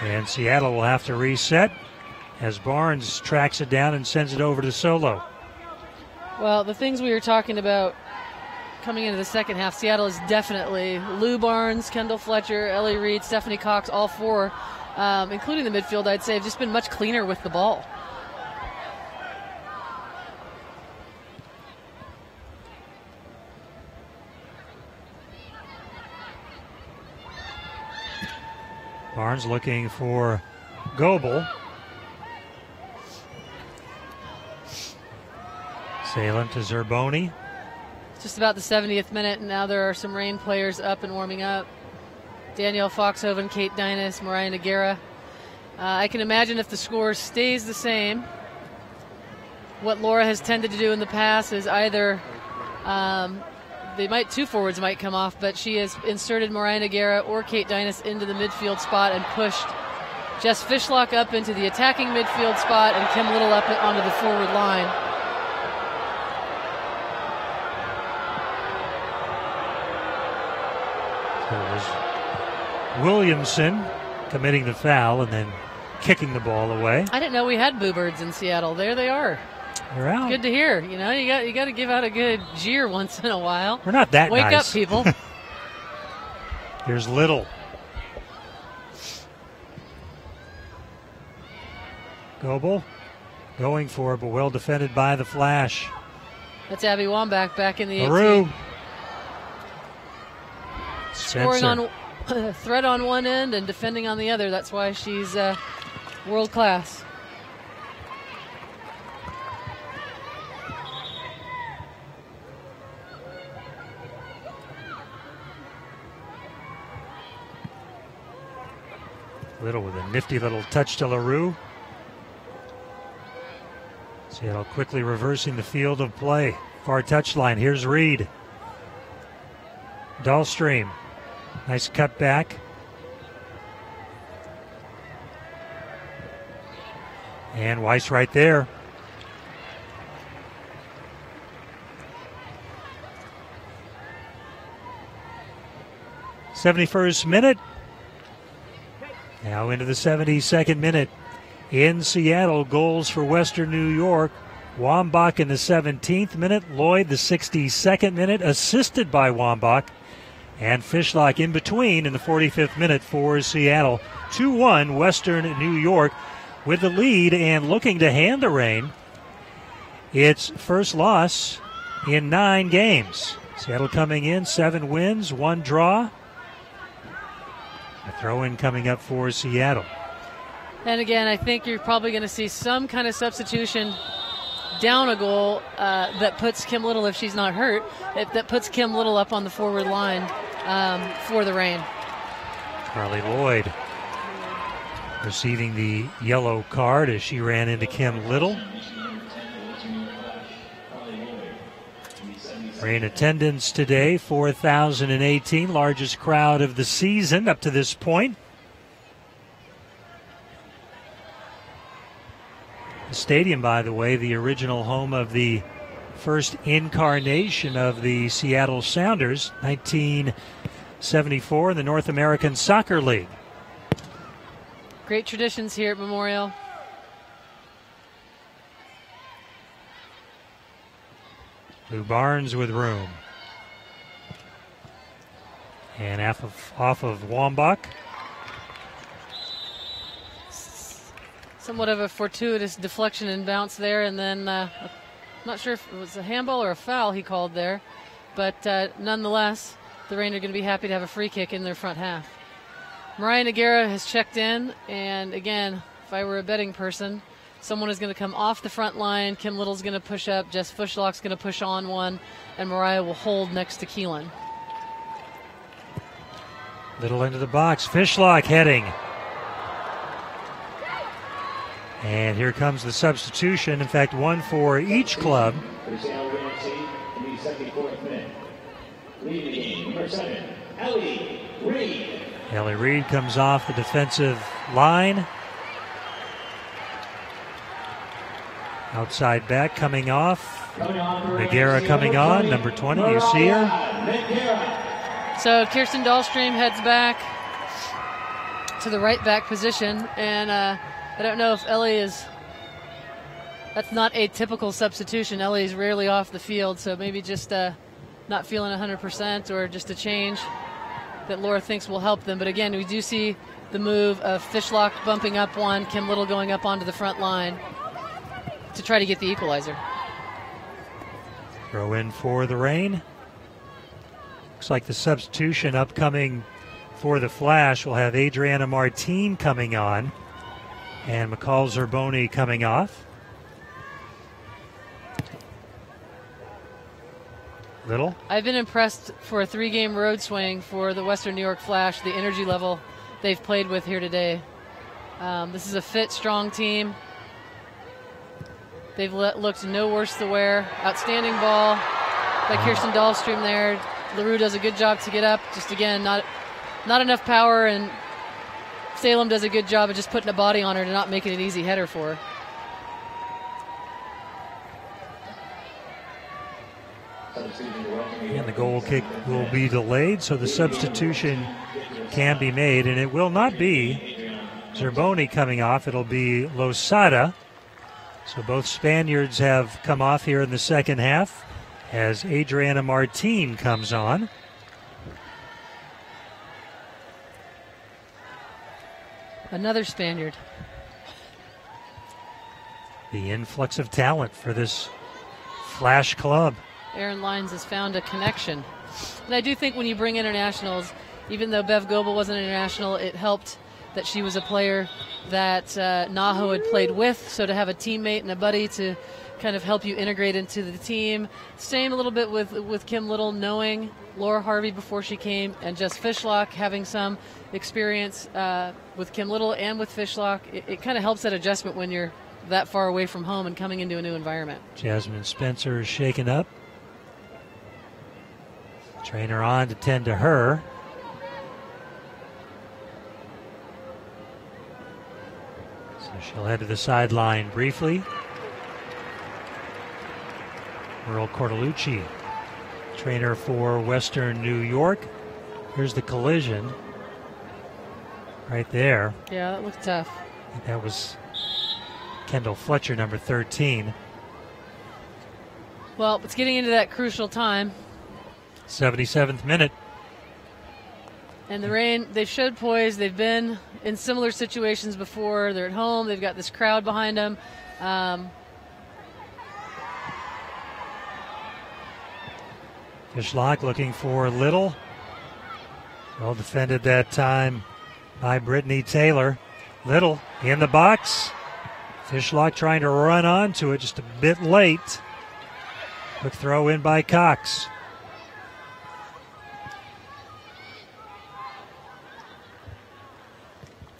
And Seattle will have to reset as Barnes tracks it down and sends it over to Solo. Well, the things we were talking about coming into the second half, Seattle is definitely Lou Barnes, Kendall Fletcher, Ellie Reed, Stephanie Cox, all four, including the midfield, I'd say, have just been much cleaner with the ball. Barnes looking for Goebel. Salem to Zerboni. Just about the 70th minute, and now there are some Reign players up and warming up. Danielle Foxhoven, Kate Dynas, Mariah Noguera. I can imagine if the score stays the same, what Laura has tended to do in the past is either two forwards might come off, but she has inserted Mariah Noguera or Kate Dynas into the midfield spot and pushed Jess Fishlock up into the attacking midfield spot and Kim Little up onto the forward line. So it was Williamson committing the foul and then kicking the ball away. I didn't know we had boo birds in Seattle. There they are. They're out. Good to hear. You know, you got to give out a good jeer once in a while. We're not that Wake nice. up, people. Here's Little. Goebel going for it, but well defended by the Flash. That's Abby Wambach back in the 18. 18. Scoring on threat on one end and defending on the other. That's why she's world class. Little with a nifty little touch to Laru. Seattle quickly reversing the field of play. Far touchline. Here's Reed. Dahlstream. Nice cut back. And Weiss right there. '71st minute. Now into the 72nd minute. In Seattle, goals for Western New York. Wambach in the 17th minute. Lloyd the 62nd minute, assisted by Wambach. And Fishlock in between in the 45th minute for Seattle. 2-1 Western New York with the lead and looking to hand the Reign its first loss in 9 games. Seattle coming in, 7 wins, 1 draw. A throw-in coming up for Seattle. And again, I think you're probably going to see some kind of substitution down a goal that puts Kim Little, if she's not hurt, that puts Kim Little up on the forward line for the Reign. Carly Lloyd receiving the yellow card as she ran into Kim Little. Reign attendance today, 4,018, largest crowd of the season up to this point. The stadium, by the way, the original home of the first incarnation of the Seattle Sounders, 1974 in the North American Soccer League. Great traditions here at Memorial. Lou Barnes with room. And off of Wambach. Somewhat of a fortuitous deflection and bounce there, and then not sure if it was a handball or a foul he called there, but nonetheless, the Reign are going to be happy to have a free kick in their front half. Mariah Noguera has checked in, and again, if I were a betting person, someone is going to come off the front line. Kim Little's going to push up. Jess Fishlock's going to push on one, and Mariah will hold next to Keelan. Little into the box. Fishlock heading. And here comes the substitution. In fact, one for each club. Ellie Reed comes off the defensive line. Outside back coming off. Noguera coming on, number 20. You see her. So Kirsten Dahlstrom heads back to the right back position. And I don't know if Ellie is... That's not a typical substitution. Ellie is rarely off the field, so maybe just not feeling 100% or just a change that Laura thinks will help them. But again, we do see the move of Fishlock bumping up one, Kim Little going up onto the front line to try to get the equalizer. Throw in for the Reign. Looks like the substitution upcoming for the Flash will have Adriana Martin coming on and McCall Zerboni coming off. Little. I've been impressed for a 3-game road swing for the Western New York Flash, the energy level they've played with here today. This is a fit, strong team. They've looked no worse the wear. Outstanding ball by Kirsten Dahlstrom there. Laru does a good job to get up. Just again, not enough power, and Salem does a good job of just putting a body on her to not make it an easy header for her. And the goal kick will be delayed, so the substitution can be made, and it will not be Zerboni coming off. It'll be Losada. So both Spaniards have come off here in the second half as Adriana Martin comes on. Another Spaniard. The influx of talent for this Flash club. Aaron Lyons has found a connection. And I do think when you bring internationals, even though Bev Goebel wasn't international, it helped that she was a player that Naho had played with. So to have a teammate and a buddy to kind of help you integrate into the team. Same a little bit with Kim Little, knowing Laura Harvey before she came, and Jess Fishlock having some experience with Kim Little and with Fishlock. It kind of helps that adjustment when you're that far away from home and coming into a new environment. Jasmine Spencer is shaken up. Trainer on to tend to her. So she'll head to the sideline briefly. Merle Cortolucci, trainer for Western New York. Here's the collision right there. Yeah, that looked tough. I think that was Kendall Fletcher, number 13. Well, it's getting into that crucial time. 77th minute. And the Reign, they've showed poise. They've been in similar situations before. They're at home. They've got this crowd behind them. Fishlock looking for Little. Well defended that time by Brittany Taylor. Little in the box. Fishlock trying to run onto it just a bit late. Quick throw in by Cox.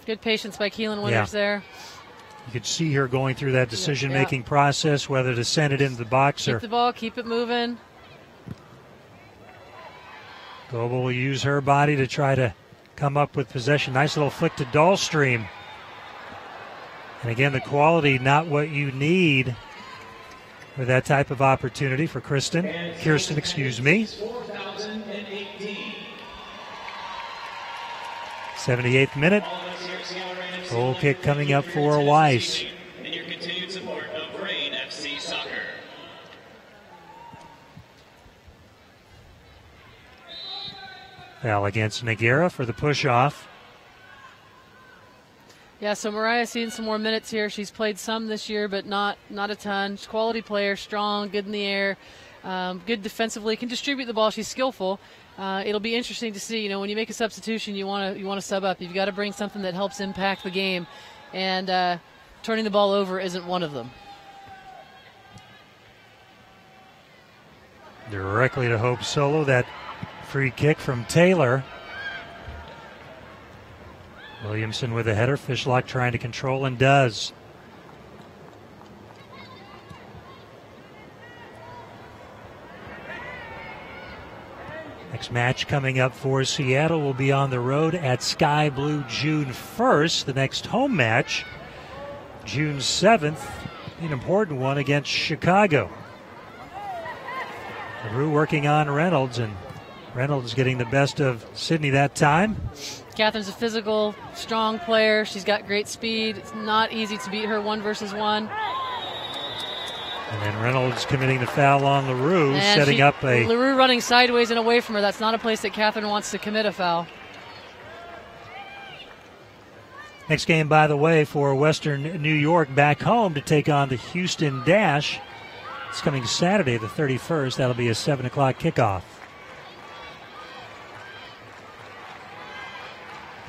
Good patience by Keelan Winters there. You could see her going through that decision-making process, whether to send it into the box or... Keep the ball, keep it moving. Goebel will use her body to try to come up with possession. Nice little flick to Dahlstrom. And again, the quality not what you need with that type of opportunity for Kirsten, excuse me. 78th minute. Goal kick coming up for Weiss. And your continued support of Reign FC Soccer. Foul against Noguera for the push-off. Yeah, so Mariah's seen some more minutes here. She's played some this year, but not a ton. She's a quality player, strong, good in the air. good defensively, can distribute the ball. She's skillful. It'll be interesting to see. You know, when you make a substitution, you want to sub up. You've got to bring something that helps impact the game, and turning the ball over isn't one of them. Directly to Hope Solo, that free kick from Taylor. Williamson with a header. Fishlock trying to control and does. Next match coming up for Seattle will be on the road at Sky Blue June 1st. The next home match, June 7th, an important one against Chicago. Laru working on Reynolds, and Reynolds getting the best of Sydney that time. Catherine's a physical, strong player. She's got great speed. It's not easy to beat her 1-versus-1. And then Reynolds committing the foul on Laru, setting up a... Laru running sideways and away from her. That's not a place that Catherine wants to commit a foul. Next game, by the way, for Western New York back home to take on the Houston Dash. It's coming Saturday, the 31st. That'll be a 7 o'clock kickoff.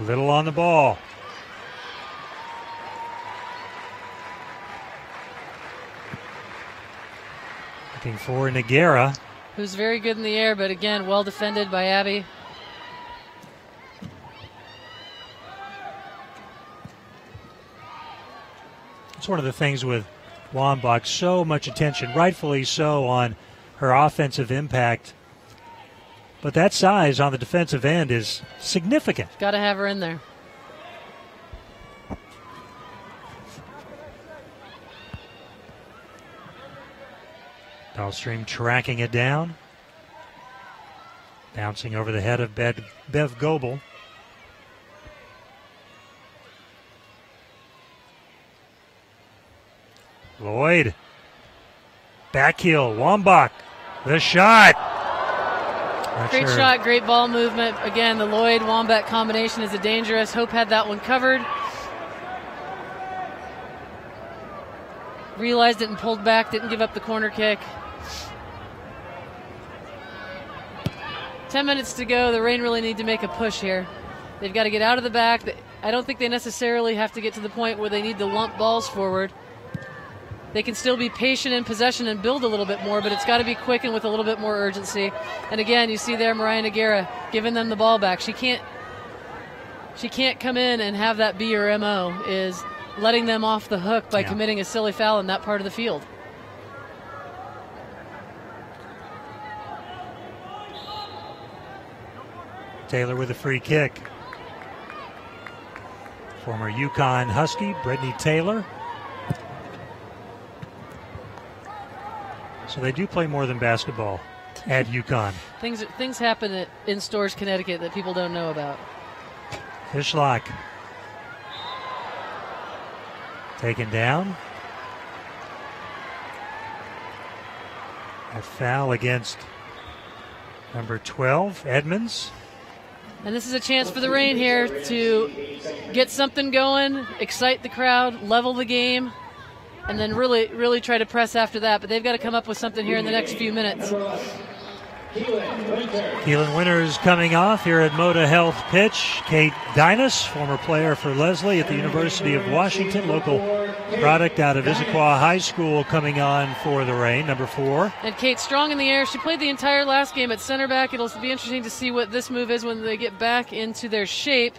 Little on the ball. Looking for Nagara. Who's very good in the air, but again, well defended by Abby. It's one of the things with Wambach, so much attention, rightfully so, on her offensive impact. But that size on the defensive end is significant. Got to have her in there. Dahlstrom tracking it down. Bouncing over the head of Bev Goebel. Lloyd. Back heel. Wambach. The shot. Great shot, great ball movement. Again, the Lloyd-Wambach combination is a dangerous. Hope had that one covered. Realized it and pulled back, didn't give up the corner kick. 10 minutes to go. The Reign really need to make a push here. They've got to get out of the back. I don't think they necessarily have to get to the point where they need to lump balls forward. They can still be patient in possession and build a little bit more, but it's got to be quick and with a little bit more urgency. And again, you see there Mariah Nagara giving them the ball back. She can't come in and have that be her MO, is letting them off the hook by committing a silly foul in that part of the field. Taylor with a free kick. Former UConn Husky, Brittany Taylor. So they do play more than basketball at UConn. Things happen in Storrs, Connecticut that people don't know about. Fishlock. Taken down. A foul against number 12, Edmonds. And this is a chance for the Reign here to get something going, excite the crowd, level the game, and then really try to press after that. But they've got to come up with something here in the next few minutes. Keelan Winters coming off here at Moda Health pitch. Kate Dinas, former player for Leslie at the University of Washington, local product out of Issaquah High School, coming on for the Reign, number 4. And Kate strong in the air. She played the entire last game at center back. It'll be interesting to see what this move is when they get back into their shape.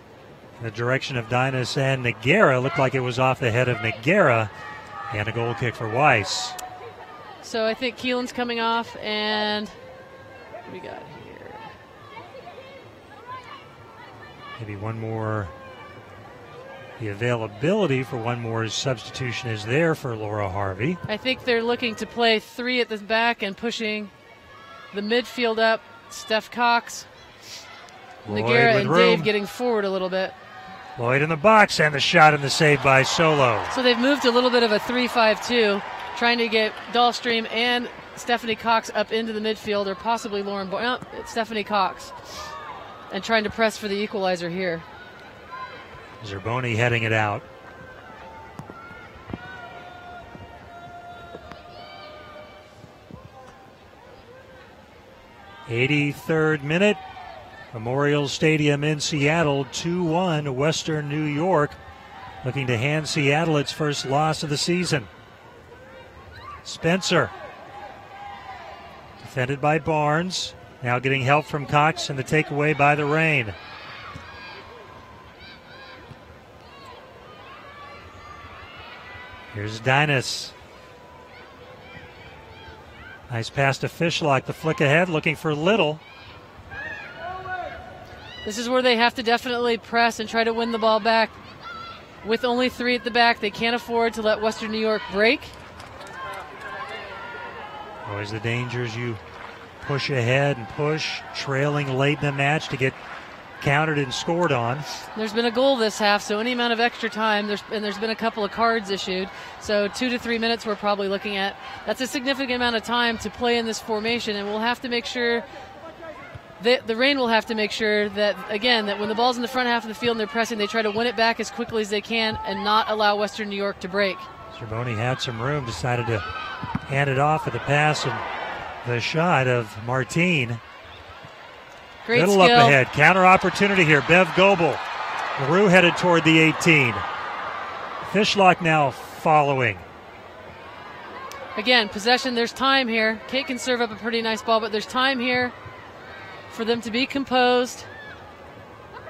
In the direction of Dinas and Nagara. Looked like it was off the head of Nagara. And a goal kick for Weiss. So I think Keelan's coming off, and what we got here? Maybe one more. The availability for one more substitution is there for Laura Harvey. I think they're looking to play 3 at the back and pushing the midfield up. Steph Cox, Nagara, and Dave getting forward a little bit. Lloyd in the box, and the shot and the save by Solo. So they've moved a little bit of a 3-5-2, trying to get Dahlstrom and Stephanie Cox up into the midfield, or possibly Lauren Boyd. No, it's Stephanie Cox. And trying to press for the equalizer here. Zerboni heading it out. 83rd minute. Memorial Stadium in Seattle, 2-1 Western New York, looking to hand Seattle its first loss of the season. Spencer, defended by Barnes, now getting help from Cox, and the takeaway by the Reign. Here's Dinas. Nice pass to Fishlock. The flick ahead, looking for Little. This is where they have to definitely press and try to win the ball back. With only 3 at the back, they can't afford to let Western New York break. Always the dangers you push ahead and push, trailing late in the match to get countered and scored on. There's been a goal this half, so any amount of extra time, there's been a couple of cards issued. So 2 to 3 minutes we're probably looking at. That's a significant amount of time to play in this formation, and we'll have to make sure the Reign will have to make sure that, again, that when the ball's in the front half of the field and they're pressing, they try to win it back as quickly as they can and not allow Western New York to break. Zerboni had some room, decided to hand it off with the pass and the shot of Martine. Great Little skill. up ahead. Counter opportunity here. Bev Goebel. LaRue headed toward the 18. Fishlock now following. Again, possession, there's time here. Kate can serve up a pretty nice ball, but there's time here for them to be composed.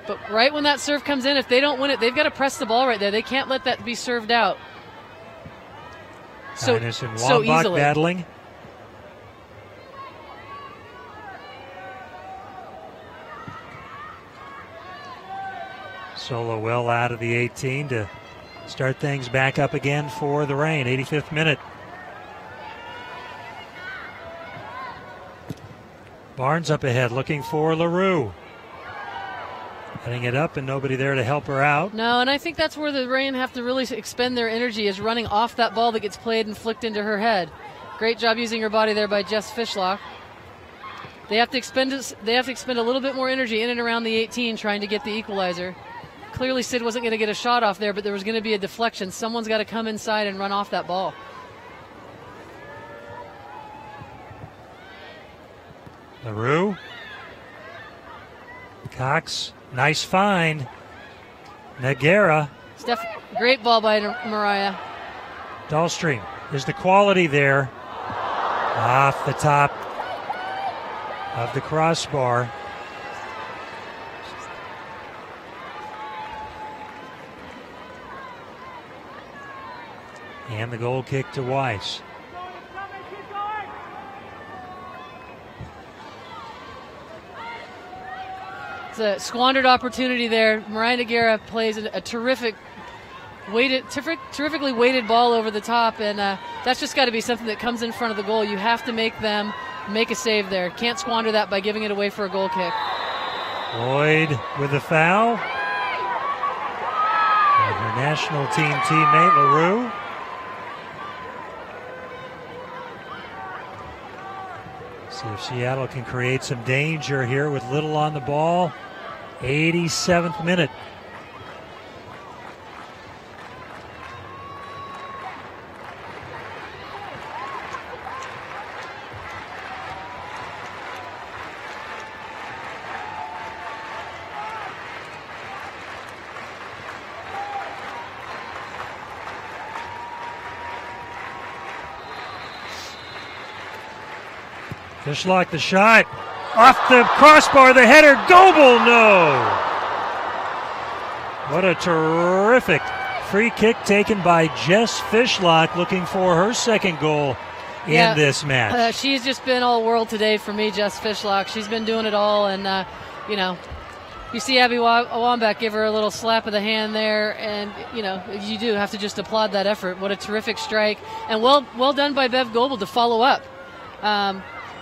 But right when that serve comes in, if they don't win it, they've got to press the ball right there. They can't let that be served out. So easily. Battling. Solo well out of the 18 to start things back up again for the Reign. 85th minute. Barnes up ahead looking for LaRue. Heading it up and nobody there to help her out. No, and I think that's where the Reign have to really expend their energy, is running off that ball that gets played and flicked into her head. Great job using her body there by Jess Fishlock. They have to expend a little bit more energy in and around the 18 trying to get the equalizer. Clearly Sid wasn't going to get a shot off there, but there was going to be a deflection. Someone's got to come inside and run off that ball. LaRue. Cox. Nice find. Nagara. Great ball by Mariah. Dahlstrom. Is the quality there. Off the top of the crossbar. And the goal kick to Weiss. It's a squandered opportunity there. Mariah Nagara plays a terrifically weighted ball over the top, and that's just got to be something that comes in front of the goal. You have to make them make a save there. Can't squander that by giving it away for a goal kick. Lloyd with the foul. And her national team teammate, LaRue. See if Seattle can create some danger here with Little on the ball. 87th minute. Fishlock the shot. Off the crossbar, the header. Goebel, no. What a terrific free kick taken by Jess Fishlock, looking for her second goal in this match. She's just been all world today for me, Jess Fishlock. She's been doing it all, and, you see Abby Wambach give her a little slap of the hand there, and, you do have to just applaud that effort. What a terrific strike, and well done by Bev Goebel to follow up.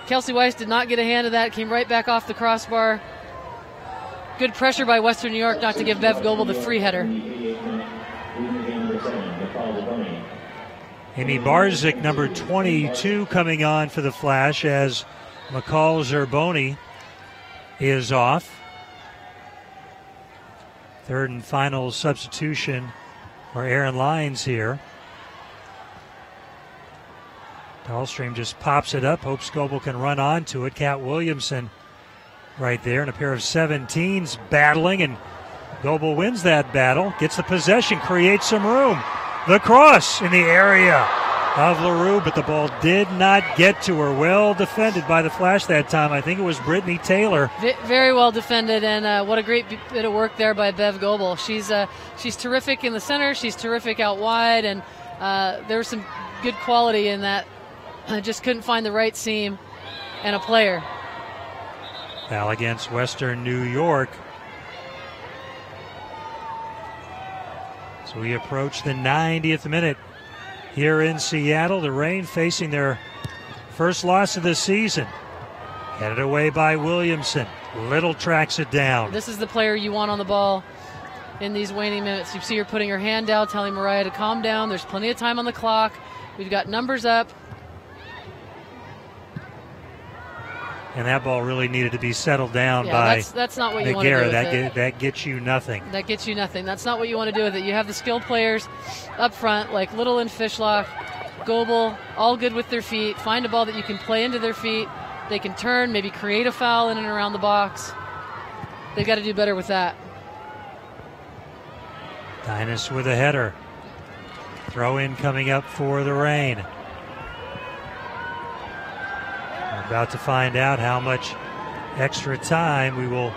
Kelsey Weiss did not get a hand of that, came right back off the crossbar. Good pressure by Western New York not to give Bev Goebel the free header. Amy Barzik, number 22, coming on for the Flash as McCall Zerboni is off. Third and final substitution for Aaron Lyons here. Dahlstrom just pops it up. Hope Scoble can run onto it. Kat Williamson right there, and a pair of 17s battling, and Goebel wins that battle, gets the possession, creates some room. The cross in the area of Laru, but the ball did not get to her. Well defended by the Flash that time. I think it was Brittany Taylor. Very well defended, and what a great bit of work there by Bev Goebel. She's terrific in the center. She's terrific out wide, and there was some good quality in that. I just couldn't find the right seam and a player. Foul against Western New York. So we approach the 90th minute here in Seattle. The Reign facing their first loss of the season. Headed away by Williamson. Little tracks it down. This is the player you want on the ball in these waning minutes. You see her putting her hand down, telling Mariah to calm down. There's plenty of time on the clock. We've got numbers up. And that ball really needed to be settled down by that's not what you want to do with it. That gets you nothing. That gets you nothing. That's not what you want to do with it. You have the skilled players up front, like Little and Fishlock, Goebel, all good with their feet. Find a ball that you can play into their feet. They can turn, maybe create a foul in and around the box. They've got to do better with that. Dynas with a header. Throw in coming up for the Reign. We're about to find out how much extra time we will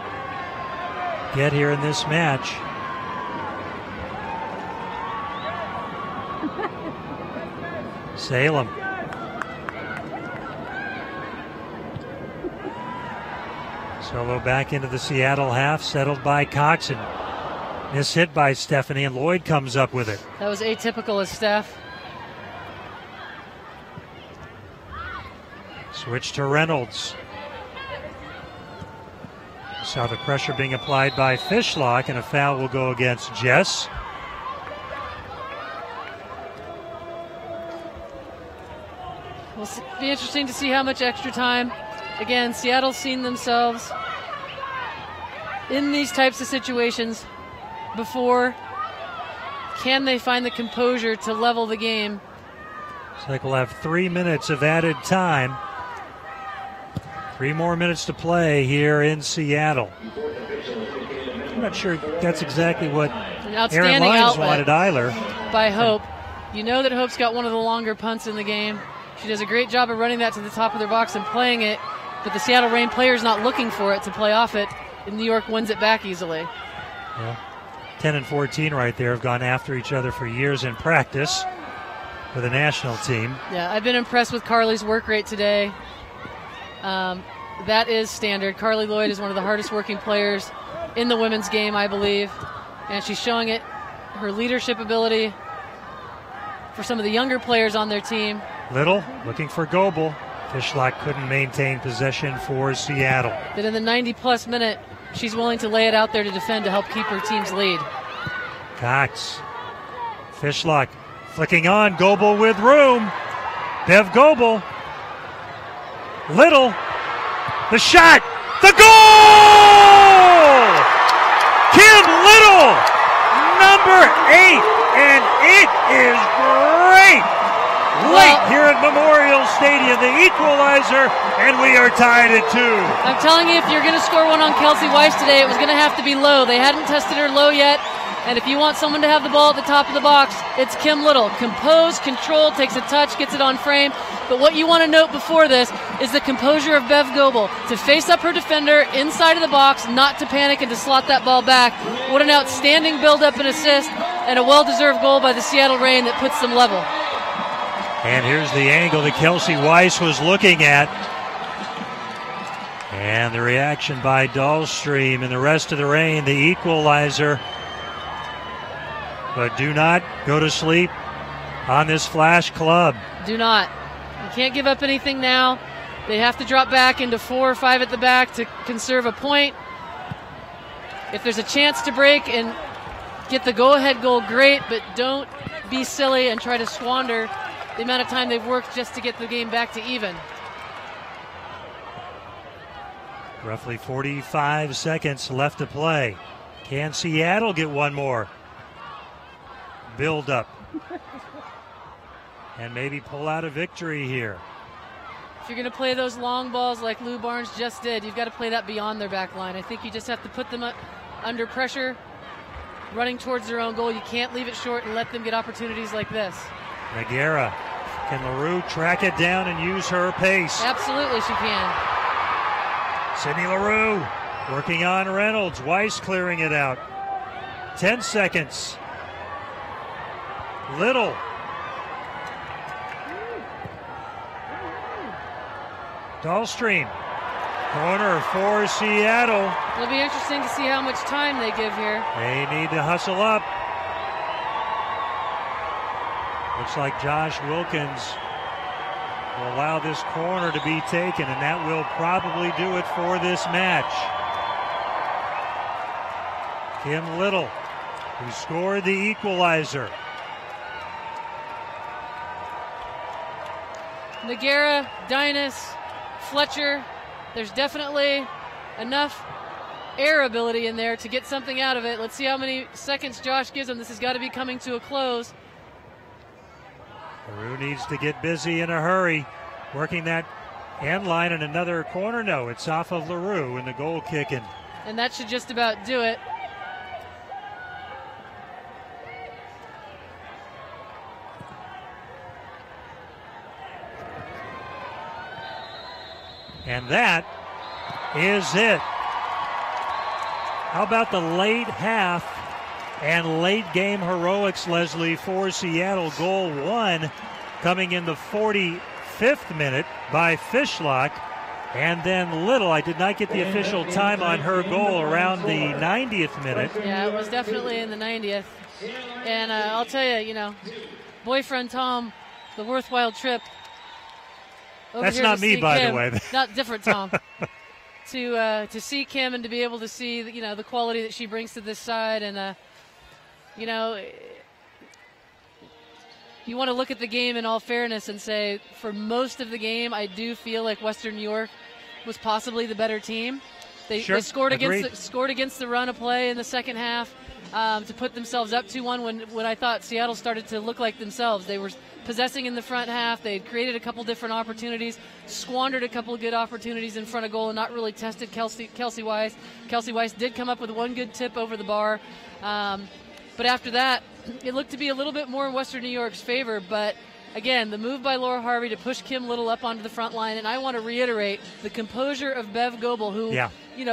get here in this match. Salem. Solo back into the Seattle half, settled by Coxon. Miss hit by Stephanie, and Lloyd comes up with it. That was atypical of Steph. Switch to Reynolds. Saw the pressure being applied by Fishlock, and a foul will go against Jess. Will be interesting to see how much extra time. Again, Seattle's seen themselves in these types of situations before. Can they find the composure to level the game? Looks like we'll have 3 minutes of added time. 3 more minutes to play here in Seattle. I'm not sure that's exactly what Aaron Lyons wanted either. By Hope. You know that Hope's got one of the longer punts in the game. She does a great job of running that to the top of their box and playing it, but the Seattle Reign player's not looking for it to play off it, and New York wins it back easily. Yeah. 10 and 14 right there have gone after each other for years in practice for the national team. Yeah, I've been impressed with Carly's work rate today. That is standard. Carly Lloyd is one of the hardest working players in the women's game, I believe, and she's showing it, her leadership ability for some of the younger players on their team. Little looking for Goebel. Fishlock couldn't maintain possession for Seattle. But in the 90-plus minute, she's willing to lay it out there to defend to help keep her team's lead. Cox. Fishlock flicking on. Goebel with room. Bev Goebel. Little. The shot. The goal! Kim Little. Number 8. And it is great. Late here at Memorial Stadium, the equalizer, and we are tied at 2. I'm telling you, if you're going to score one on Kelsey Weiss today, it was going to have to be low. They hadn't tested her low yet, and if you want someone to have the ball at the top of the box, it's Kim Little. Composed, controlled, takes a touch, gets it on frame. But what you want to note before this is the composure of Bev Goebel to face up her defender inside of the box, not to panic and to slot that ball back. What an outstanding build-up and assist, and a well-deserved goal by the Seattle Reign that puts them level. And here's the angle that Kelsey Weiss was looking at. And the reaction by Dahlstrom and the rest of the Reign, the equalizer. But do not go to sleep on this Flash club. Do not. You can't give up anything now. They have to drop back into 4 or 5 at the back to conserve a point. If there's a chance to break and get the go-ahead goal, great, but don't be silly and try to squander the amount of time they've worked just to get the game back to even. Roughly 45 seconds left to play. Can Seattle get one more? Build up. and maybe pull out a victory here. If you're going to play those long balls like Lou Barnes just did, you've got to play that beyond their back line. I think you just have to put them under pressure, running towards their own goal. You can't leave it short and let them get opportunities like this. Nagara, can Laru track it down and use her pace? Absolutely she can. Sydney Laru working on Reynolds. Weiss clearing it out. 10 seconds. Little. Dahlstream. Corner for Seattle. It'll be interesting to see how much time they give here. They need to hustle up. Looks like Josh Wilkins will allow this corner to be taken, and that will probably do it for this match. Kim Little, who scored the equalizer. Nagara, Dynas, Fletcher, there's definitely enough air ability in there to get something out of it. Let's see how many seconds Josh gives them. This has got to be coming to a close. Laru needs to get busy in a hurry. Working that end line and another corner. No, it's off of Laru and the goal kicking. And that should just about do it. And that is it. How about the late half and late game heroics, Leslie, for Seattle? Goal one coming in the 45th minute by Fishlock. And then Little, I did not get the official time on her goal, around the 90th minute. Yeah, it was definitely in the 90th. And I'll tell you, boyfriend Tom, the worthwhile trip. That's not me, by the way. Not different Tom. To see Kim and to be able to see, the quality that she brings to this side. And, you want to look at the game in all fairness and say, for most of the game, I do feel like Western New York was possibly the better team. They scored against the run of play in the second half to put themselves up 2-1 when I thought Seattle started to look like themselves. They were possessing in the front half. They had created a couple different opportunities, squandered a couple of good opportunities in front of goal, and not really tested Kelsey Weiss. Kelsey Weiss did come up with one good tip over the bar. But after that, it looked to be a little bit more in Western New York's favor. But again, the move by Laura Harvey to push Kim Little up onto the front line, and I want to reiterate the composure of Bev Goebel, who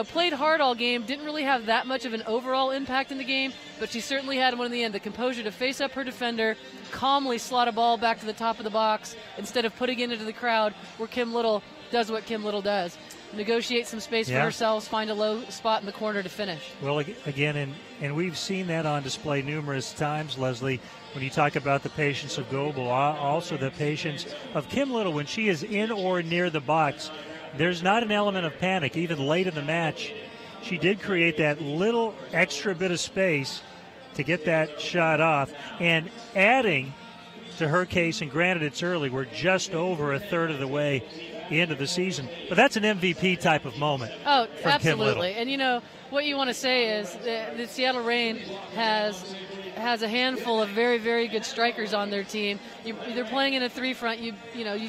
played hard all game, didn't really have that much of an overall impact in the game, but she certainly had one in the end. The composure to face up her defender, calmly slot a ball back to the top of the box instead of putting it into the crowd, where Kim Little does what Kim Little does. Negotiate some space for herself, find a low spot in the corner to finish. Well, again, and we've seen that on display numerous times, Leslie, when you talk about the patience of Goebel, also the patience of Kim Little when she is in or near the box. There's not an element of panic. Even late in the match, she did create that little extra bit of space to get that shot off. And adding to her case, and granted it's early, we're just over a third of the way into the season, but that's an MVP type of moment. Oh, absolutely. And what you want to say is the Seattle Reign has a handful of very, very good strikers on their team. They're playing in a three-front. You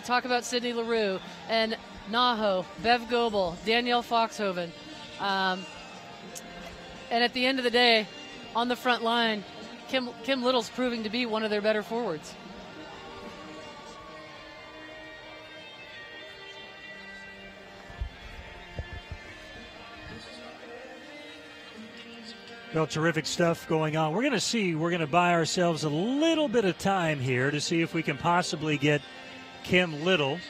talk about Sydney Laru and Naho, Bev Goebel, Danielle Foxhoven. And at the end of the day, on the front line, Kim Little's proving to be one of their better forwards. Well, terrific stuff going on. We're going to buy ourselves a little bit of time here to see if we can possibly get Kim Little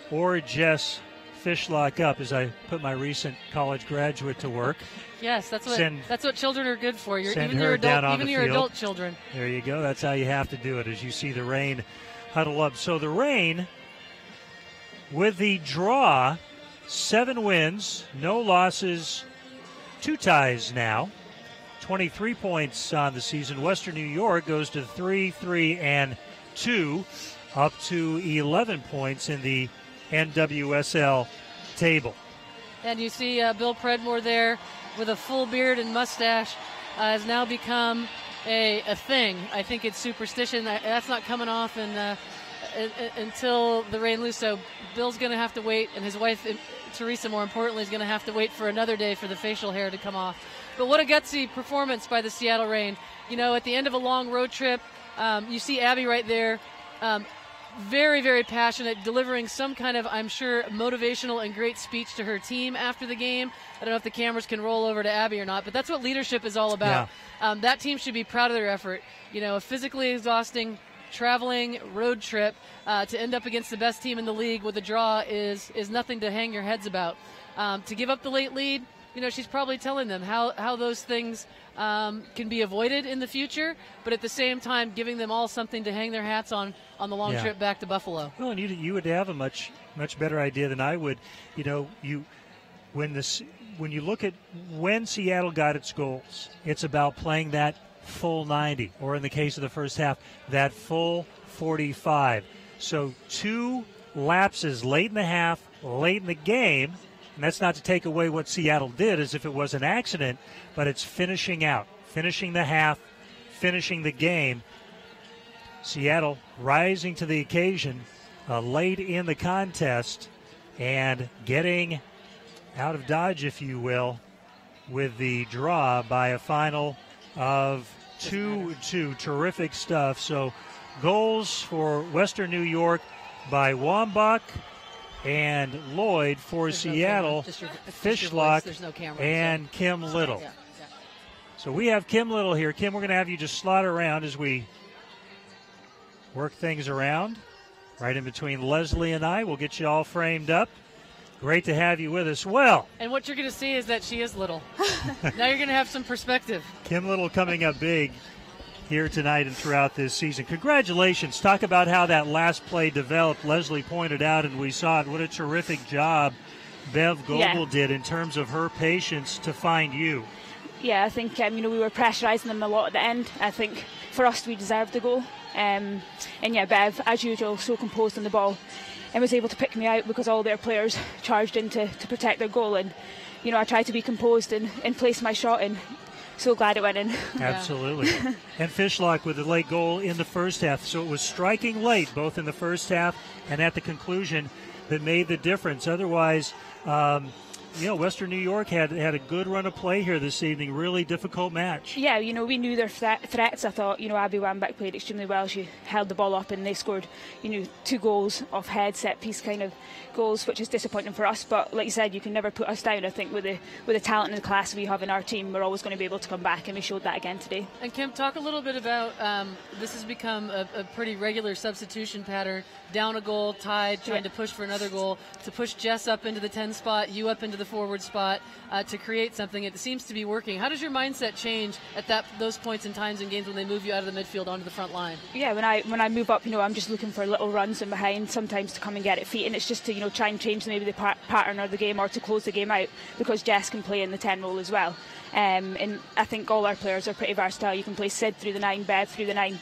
or Jess Fishlock up as I put my recent college graduate to work. Yes, that's what children are good for. Even your adult children. There you go. That's how you have to do it as you see the Reign huddle up. So the Reign, with the draw, 7 wins, no losses, 2 ties now. 23 points on the season. Western New York goes to 3-3-2, up to 11 points in the NWSL table. And you see Bill Predmore there with a full beard and mustache has now become a thing. I think it's superstition. That's not coming off in until the rain loose. So Bill's going to have to wait, and his wife, Teresa, more importantly, is going to have to wait for another day for the facial hair to come off. But what a gutsy performance by the Seattle Reign. You know, at the end of a long road trip, you see Abby right there, very, very passionate, delivering some kind of, I'm sure, motivational and great speech to her team after the game. I don't know if the cameras can roll over to Abby or not, but that's what leadership is all about. Yeah. That team should be proud of their effort. You know, a physically exhausting traveling road trip to end up against the best team in the league with a draw is nothing to hang your heads about. To give up the late lead, you know, she's probably telling them how those things can be avoided in the future, but at the same time giving them all something to hang their hats on the long trip back to Buffalo. Well, and you would have a much better idea than I would. You know, when you look at when Seattle got its goals, it's about playing that full 90, or in the case of the first half, that full 45. So 2 lapses late in the half, late in the game. And that's not to take away what Seattle did as if it was an accident, but it's finishing out, finishing the half, finishing the game. Seattle rising to the occasion late in the contest and getting out of Dodge, if you will, with the draw by a final of 2-2. Terrific stuff. So goals for Western New York by Wambach and Lloyd for Seattle, Fishlock, and Kim Little. Yeah. So we have Kim Little here. Kim, we're going to have you just slaughter around as we work things around. Right in between Leslie and I. We'll get you all framed up. Great to have you with us. Well. And what you're going to see is that she is little. Now you're going to have some perspective. Kim Little coming up big here tonight and throughout this season. Congratulations. Talk about how that last play developed. Leslie pointed out, and we saw it. What a terrific job Bev Goebel did in terms of her patience to find you. Yeah, I think we were pressurising them a lot at the end. I think for us, we deserved the goal. And yeah, Bev, as usual, so composed on the ball and was able to pick me out because all their players charged in to protect their goal. And, you know, I tried to be composed and place my shot in. So glad it went in. Absolutely. And Fishlock with the late goal in the first half. So it was striking late, both in the first half and at the conclusion, that made the difference. Otherwise, Western New York had a good run of play here this evening. Really difficult match. Yeah, we knew their threats. I thought, Abby Wambach played extremely well. She held the ball up and they scored, 2 goals off head, set piece kind of goals, which is disappointing for us. But like you said, you can never put us down. I think with the talent and the class we have in our team, we're always going to be able to come back, and we showed that again today. And Kim, talk a little bit about this has become a pretty regular substitution pattern. Down a goal, tied, trying to push for another goal, to push Jess up into the 10 spot, you up into the forward spot to create something. It seems to be working. How does your mindset change at those points in times in games when they move you out of the midfield onto the front line? Yeah, when I move up, I'm just looking for little runs in behind, sometimes to come and get at feet, and it's just to try and change maybe the pattern of the game or to close the game out, because Jess can play in the 10 role as well. And I think all our players are pretty versatile. You can play Sid through the 9, Bev through the 9.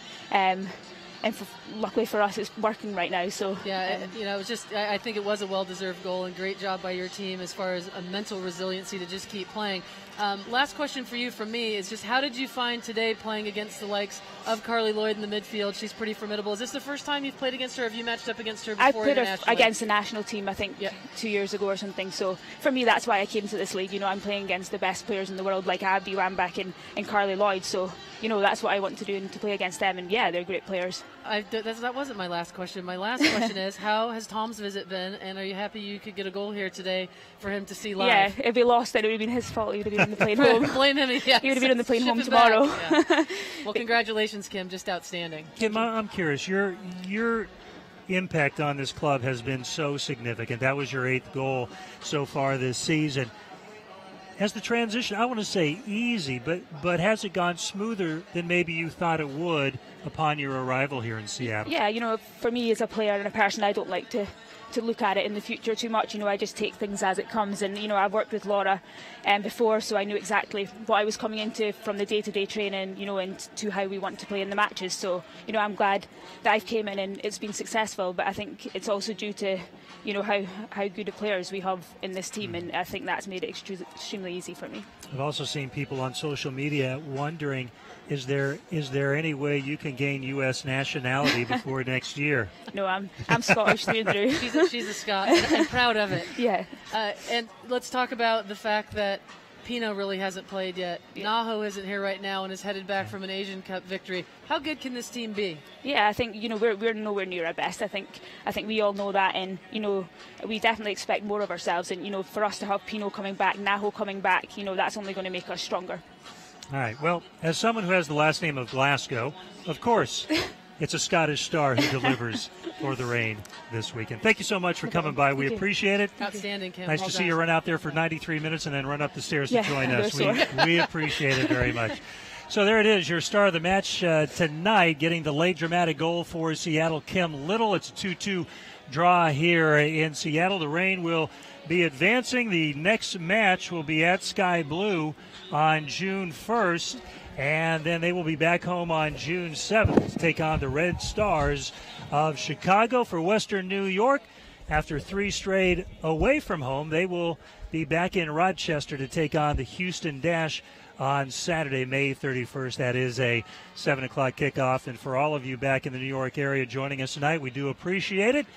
And luckily for us, it's working right now. So yeah, it was just. I think it was a well-deserved goal, and great job by your team as far as a mental resiliency to just keep playing. Last question for you from me is just how did you find today playing against the likes of Carly Lloyd in the midfield? She's pretty formidable. Is this the first time you've played against her? Have you matched up against her before? I played her against the national team, I think, 2 years ago or something. So for me, that's why I came to this league. I'm playing against the best players in the world, like Abby Wambach and Carly Lloyd. So that's what I want to do, and to play against them. And yeah, they're great players. That wasn't my last question. My last question is, how has Tom's visit been? And are you happy you could get a goal here today for him to see live? Yeah, if he lost, then it would have been his fault. He would have been on the plane home. Blame him. Yeah, he would have been on the plane home tomorrow. Yeah. Well, congratulations, Kim. Just outstanding. Kim, I'm curious. Your impact on this club has been so significant. That was your 8th goal so far this season. Has the transition, I want to say easy, but has it gone smoother than maybe you thought it would upon your arrival here in Seattle? Yeah, for me as a player and a person, I don't like to to look at it in the future too much. I just take things as it comes, and I've worked with Laura before, so I knew exactly what I was coming into from the day-to-day training, and to how we want to play in the matches. So I'm glad that I've came in and it's been successful, but I think it's also due to how good of players we have in this team, and I think that's made it extremely easy for me. I've also seen people on social media wondering, is there any way you can gain U.S. nationality before next year? No, I'm Scottish through and through. She's a Scot and proud of it. Yeah. And let's talk about the fact that Pino really hasn't played yet. Yeah. Naho isn't here right now and is headed back from an Asian Cup victory. How good can this team be? Yeah, I think we're nowhere near our best. I think we all know that, and we definitely expect more of ourselves. And for us to have Pino coming back, Naho coming back, that's only going to make us stronger. All right. Well, as someone who has the last name of Glasgow, of course, it's a Scottish star who delivers for the Reign this weekend. Thank you so much for coming by. We appreciate it. Outstanding, Kim. Nice to see you run out there for 93 minutes and then run up the stairs to join us. We appreciate it very much. So there it is, your star of the match tonight, getting the late dramatic goal for Seattle, Kim Little. It's a 2-2 draw here in Seattle. The Reign will be advancing. The next match will be at Sky Blue on June 1st, and then they will be back home on June 7th to take on the Red Stars of Chicago. For Western New York, after 3 straight away from home, they will be back in Rochester to take on the Houston Dash on Saturday, May 31st. That is a 7 o'clock kickoff. And for all of you back in the New York area joining us tonight, we do appreciate it.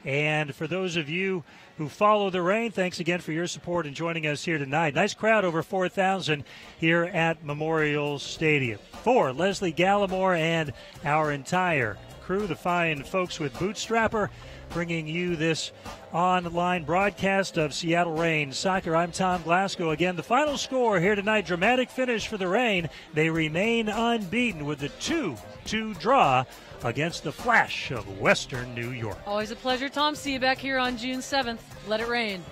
And for those of you who follow the Reign, thanks again for your support and joining us here tonight. Nice crowd, over 4,000 here at Memorial Stadium. For Leslie Gallimore and our entire crew, the fine folks with Bootstrapper, bringing you this online broadcast of Seattle Reign Soccer. I'm Tom Glasgow. Again, the final score here tonight, dramatic finish for the Reign. They remain unbeaten with the 2-2 draw against the Flash of Western New York. Always a pleasure, Tom. See you back here on June 7th. Let it rain.